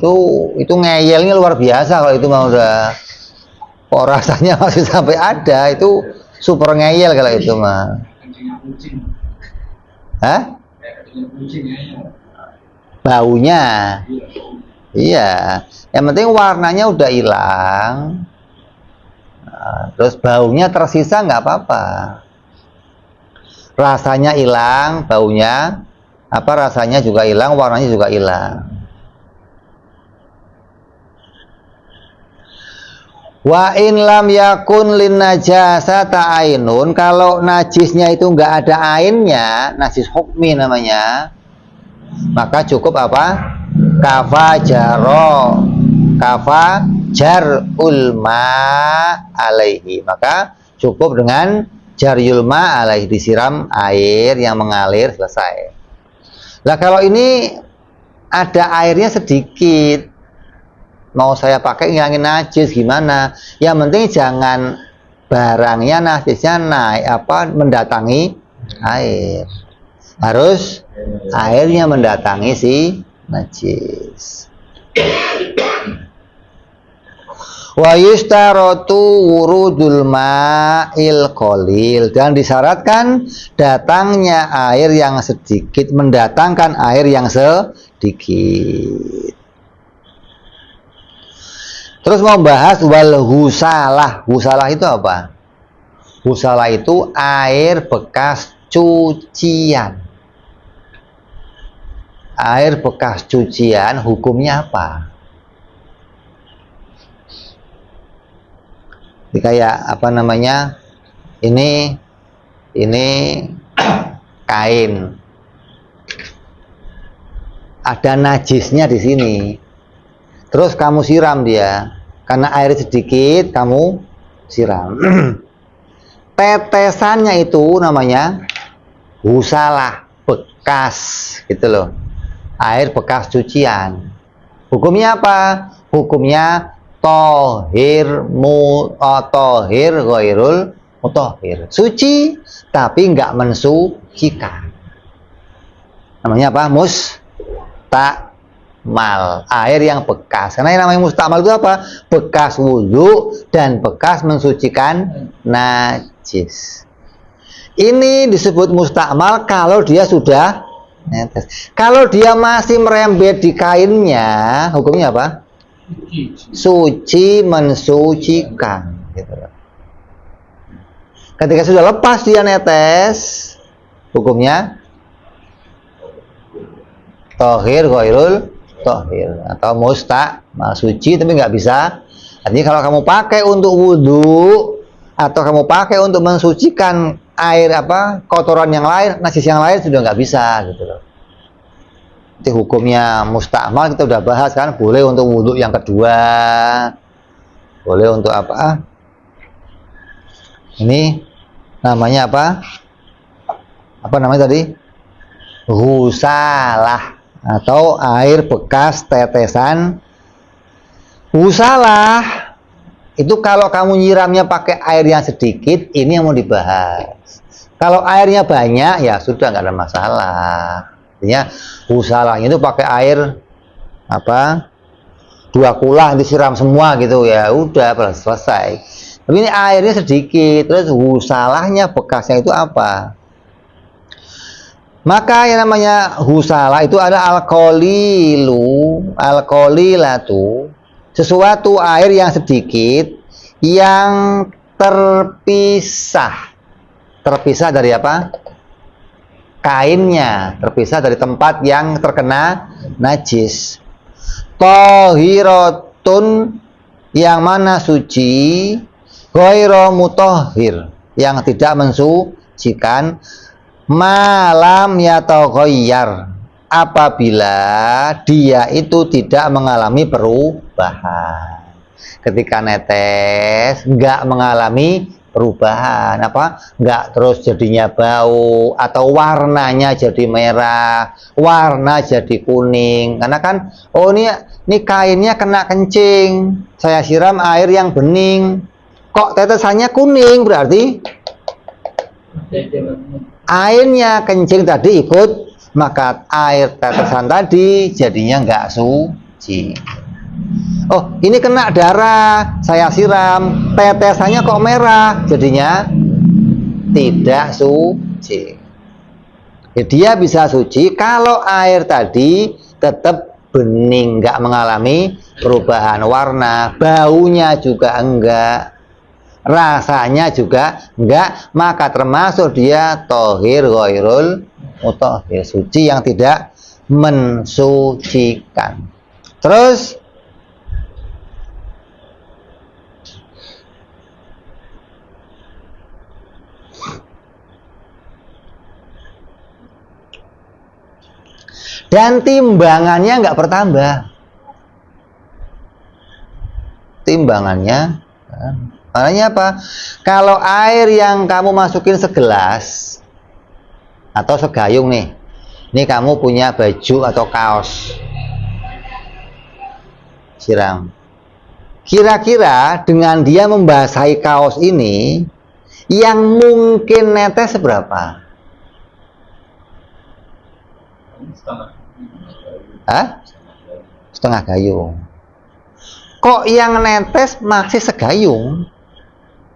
Speaker 1: Itu ngeyelnya luar biasa kalau itu mau udah kok rasanya masih sampai ada, itu super ngeyel kalau itu mah. Hah? Baunya. Iya. Yang penting warnanya udah hilang. Terus baunya tersisa nggak apa-apa, rasanya hilang, baunya rasanya juga hilang, warnanya juga hilang. Wa in lam yakun lin najasata ainun, kalau najisnya itu nggak ada ainnya, najis hukmi namanya, maka cukup apa? Kafa jar'ul ma alaihi, maka cukup dengan jar'ul ma alaihi, disiram air yang mengalir, selesai. Lah kalau ini ada airnya sedikit, mau saya pakai ngilangin najis gimana? Yang penting jangan barangnya najisnya mendatangi air. Harus airnya mendatangi si najis. Wa yustaratu wurudul ma'il qalil, dan disyaratkan datangnya air yang sedikit, mendatangkan air yang sedikit. Terus mau bahas wal husalah. Husalah itu apa? Husalah itu air bekas cucian. Air bekas cucian hukumnya apa? Kayak ini kain, ada najisnya di sini, terus kamu siram dia, karena air sedikit kamu siram. Tetesannya itu namanya husalah bekas gitu loh, air bekas cucian. Hukumnya apa? Hukumnya tohir ghairul mutahhir, suci tapi nggak mensucikan. Namanya apa? Mustakmal, air yang bekas. Karena yang namanya mustakmal itu apa? Bekas wudhu dan bekas mensucikan najis. Ini disebut mustakmal kalau dia sudah netes. Kalau dia masih merembet di kainnya, hukumnya apa? Suci mensucikan gitu. Ketika sudah lepas dia netes, Hukumnya tohir ghairul tohir atau suci tapi nggak bisa. Artinya kalau kamu pakai untuk wudhu atau kamu pakai untuk mensucikan air kotoran yang lain, najis yang lain sudah nggak bisa gitu loh. Jadi hukumnya mustakmal kita udah bahas kan, boleh untuk wudhu yang kedua, boleh untuk ini namanya apa namanya tadi, ghusalah atau air bekas tetesan. Ghusalah itu kalau kamu nyiramnya pakai air yang sedikit, ini yang mau dibahas. Kalau airnya banyak ya sudah nggak ada masalah. Artinya ghusalahnya itu pakai air 2 kula disiram semua gitu ya udah selesai. Tapi ini airnya sedikit, terus ghusalahnya bekasnya itu apa? Maka yang namanya ghusalah itu ada alkolilatu, sesuatu air yang sedikit yang terpisah dari kainnya, terpisah dari tempat yang terkena najis. Tohirotun yang mana suci, ghairo mutahhir yang tidak mensucikan, malam yataghayyar apabila dia itu tidak mengalami perubahan. Ketika netes nggak mengalami perubahan, nggak terus jadinya bau atau warnanya jadi merah, warna jadi kuning, karena kan ini kainnya kena kencing, saya siram air yang bening, kok tetesannya kuning, berarti airnya kencing tadi ikut, maka air tetesan tadi jadinya nggak suci. Oh, ini kena darah, saya siram, tetesannya kok merah, jadinya tidak suci. Ya, dia bisa suci kalau air tadi tetap bening, nggak mengalami perubahan warna, baunya juga enggak, rasanya juga enggak, maka termasuk dia tohir ghairul mutahhir, suci yang tidak mensucikan. Terus dan timbangannya nggak bertambah. Timbangannya, maknanya apa? Kalau air yang kamu masukin segelas atau segayung nih, ini kamu punya baju atau kaos, siram. Kira-kira dengan dia membasahi kaos ini, yang mungkin netes seberapa? Setengah gayung. Kok yang netes masih segayung?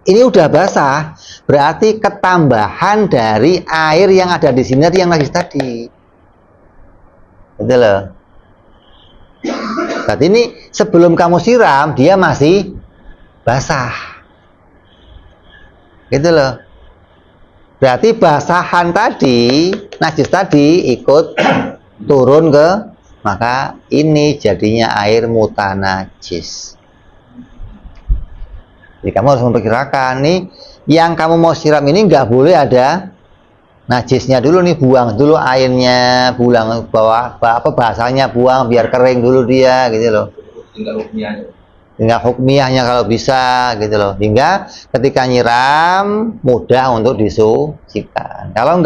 Speaker 1: Ini udah basah, berarti ketambahan dari air yang ada di sini yang najis tadi. Gitu loh. Berarti ini sebelum kamu siram dia masih basah. Gitu loh. Berarti basahan tadi, najis tadi ikut turun ke, maka ini jadinya air mutanajis. Jadi kamu harus memperkirakan nih, yang kamu mau siram ini nggak boleh ada najisnya dulu nih, buang dulu airnya, buang bahasanya buang biar kering dulu dia, gitu loh. Tinggal hukmiyahnya kalau bisa, gitu loh. Hingga ketika nyiram mudah untuk disucikan. Kalau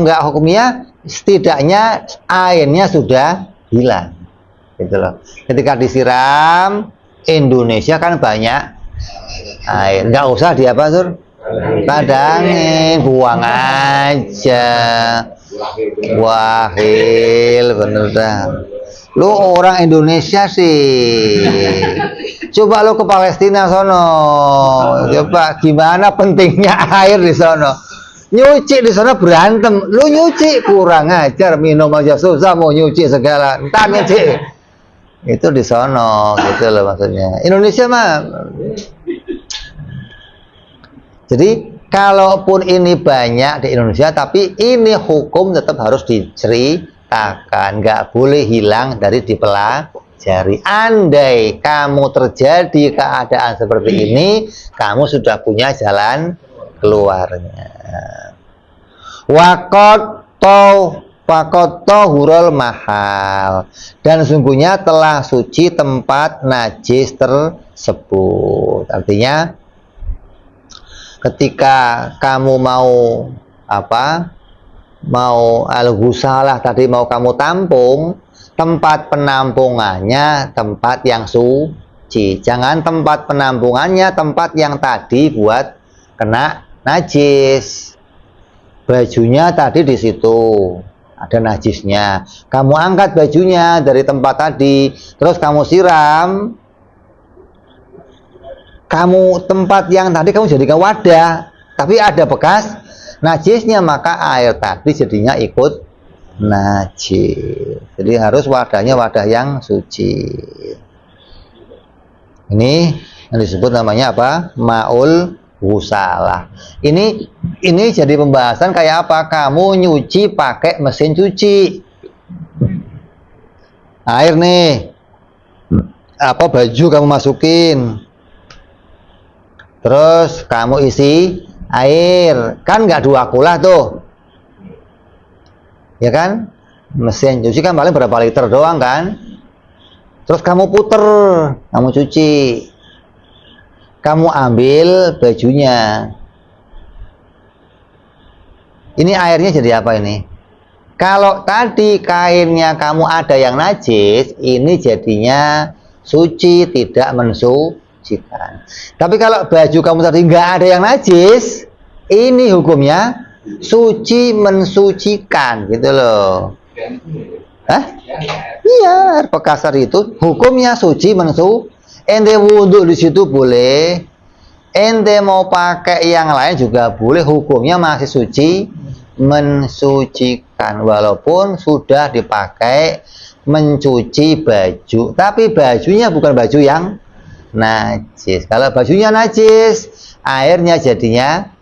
Speaker 1: nggak hukmiyah, setidaknya airnya sudah hilang, gitu loh. Ketika disiram, Indonesia kan banyak air, nggak usah padangin, buang aja. Wahil, bener dah. Lu orang Indonesia sih, coba lu ke Palestina sono, coba gimana pentingnya air di sono. Nyuci di sana berantem, lu nyuci kurang ajar, minum aja susah mau nyuci segala, entar nyuci. Itu di sono, gitu loh maksudnya. Indonesia mah. Jadi kalaupun ini banyak di Indonesia, tapi ini hukum tetap harus diceritakan, nggak boleh hilang dari dipelajari. Andai kamu terjadi keadaan seperti ini, kamu sudah punya jalan keluarnya. Wakoto hurul mahal, dan sungguhnya telah suci tempat najis tersebut. Artinya ketika kamu mau al-ghusalah tadi, mau kamu tampung, tempat penampungannya tempat yang suci. Jangan tempat penampungannya tempat yang tadi buat kena najis. Bajunya tadi di situ ada najisnya, kamu angkat bajunya dari tempat tadi, terus kamu siram, tempat yang tadi kamu jadikan wadah, tapi ada bekas najisnya, maka air tadi jadinya ikut najis. Jadi harus wadahnya wadah yang suci. Ini yang disebut namanya apa? Ma'ul ghusalah. Ini jadi pembahasan kayak apa? Kamu nyuci pakai mesin cuci. Air nih, baju kamu masukin, terus kamu isi air, kan nggak dua kulah tuh, ya kan? Mesin cuci kan paling berapa liter doang kan? Terus kamu puter, kamu cuci, kamu ambil bajunya. Ini airnya jadi apa ini? Kalau tadi kainnya kamu ada yang najis, ini jadinya suci, tidak mensucikan. Tapi kalau baju kamu tadi nggak ada yang najis, ini hukumnya suci mensucikan, gitu loh. Hah? Iya, bekasar itu hukumnya suci mensucikan. Ente wudhu di situ boleh, ente mau pakai yang lain juga boleh, hukumnya masih suci mensucikan, walaupun sudah dipakai mencuci baju, tapi bajunya bukan baju yang najis. Kalau bajunya najis, airnya jadinya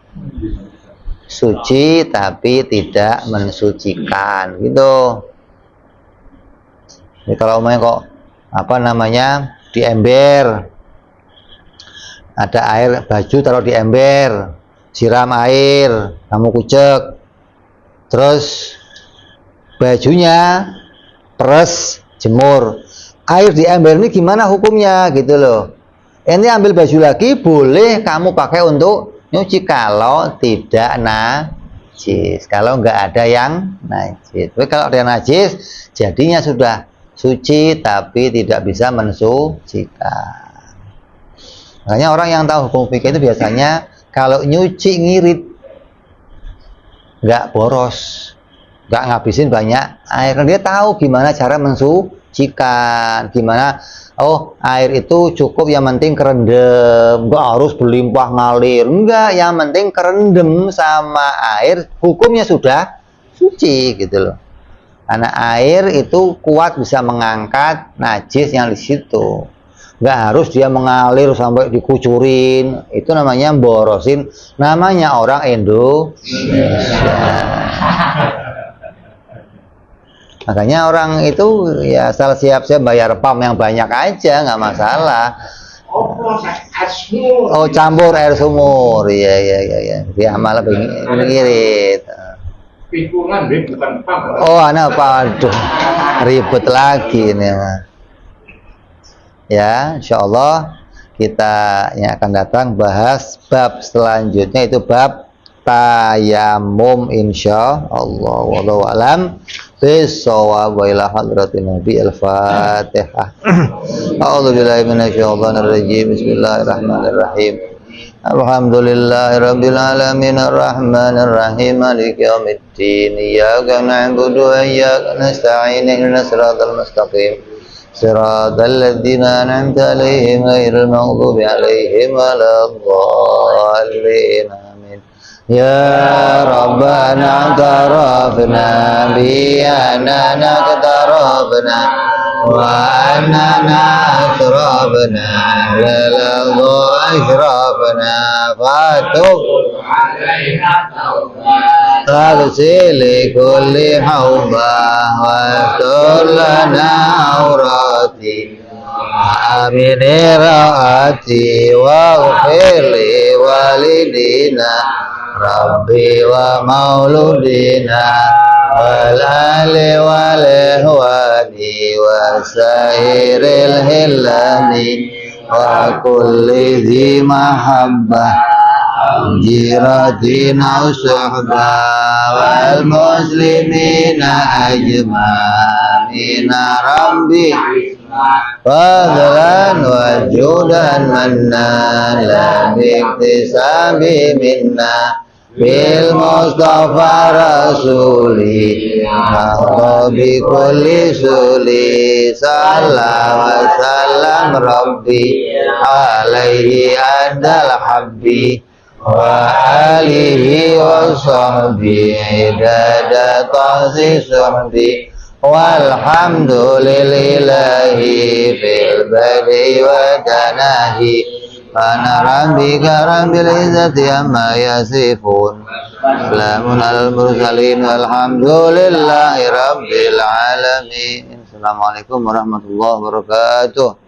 Speaker 1: suci tapi tidak mensucikan, gitu. Jadi kalau kok di ember, ada air, baju taruh di ember, siram air, kamu kucek, terus bajunya peres, jemur, air di ember ini gimana hukumnya, gitu loh. Ini ambil baju lagi, boleh kamu pakai untuk nyuci kalau tidak najis, kalau nggak ada yang najis. Tapi kalau ada yang najis, jadinya sudah suci tapi tidak bisa mensucikan. Makanya orang yang tahu hukum fikih itu biasanya kalau nyuci ngirit, nggak boros, nggak ngabisin banyak air. Dia tahu gimana cara mensucikan, gimana. Oh, air itu cukup, yang penting kerendam, nggak harus berlimpah ngalir, enggak, yang penting kerendam sama air, hukumnya sudah suci, gitu loh. Karena air itu kuat bisa mengangkat najis yang di situ. Nggak harus dia mengalir sampai dikucurin, itu namanya borosin, namanya orang Indonesia. Makanya orang itu ya asal siap-siap bayar pam yang banyak aja, nggak masalah. Oh, campur air sumur, iya. Dia malah mengirit.
Speaker 2: Pikungan, bukan pam.
Speaker 1: Oh, aduh, ribet lagi ini mah. Ya, insyaallah kita yang akan datang bahas bab selanjutnya, itu bab tayamum, insyaallah. Wallahu alam bisawab, wa ila hadratin nabi al-fatihah. A'udzubillahi minasyaitonir rajim. Bismillahirrahmanirrahim. Alhamdulillahirabbil alamin arrahmanir rahim maliki yaumiddin. Iyyaka na'budu wa iyyaka nasta'in. Ihdinas siratal mustaqim. Siratal ladzina an'amta 'alaihim ghairil maghdubi 'alaihim waladdallin. Ya Rabbana tarafna bi annana qatarabna wa annana asrabna la ashrabna fatub تغسل كل حوبة واستر لنا عوراتي آمين رأتي واغفر لوالدينا ربي ومولودنا والآل والإخوان وسائر الهلال وكل ذي محبة جيرة أو صحبة والمسلمين أجمعين ربي فضلا وجودا منا لا باكتساب منا بالمصطفى رسولي أخطى بكل سولي صلى وسلم ربي عليه أدى الحب وآله وصحبه عدد تخصيص صحبي والحمد لله في البدء والتناهي أنا ربك رب العزة عما يصفون سلام على المرسلين والحمد لله رب العالمين. Assalamualaikum warahmatullahi wabarakatuh.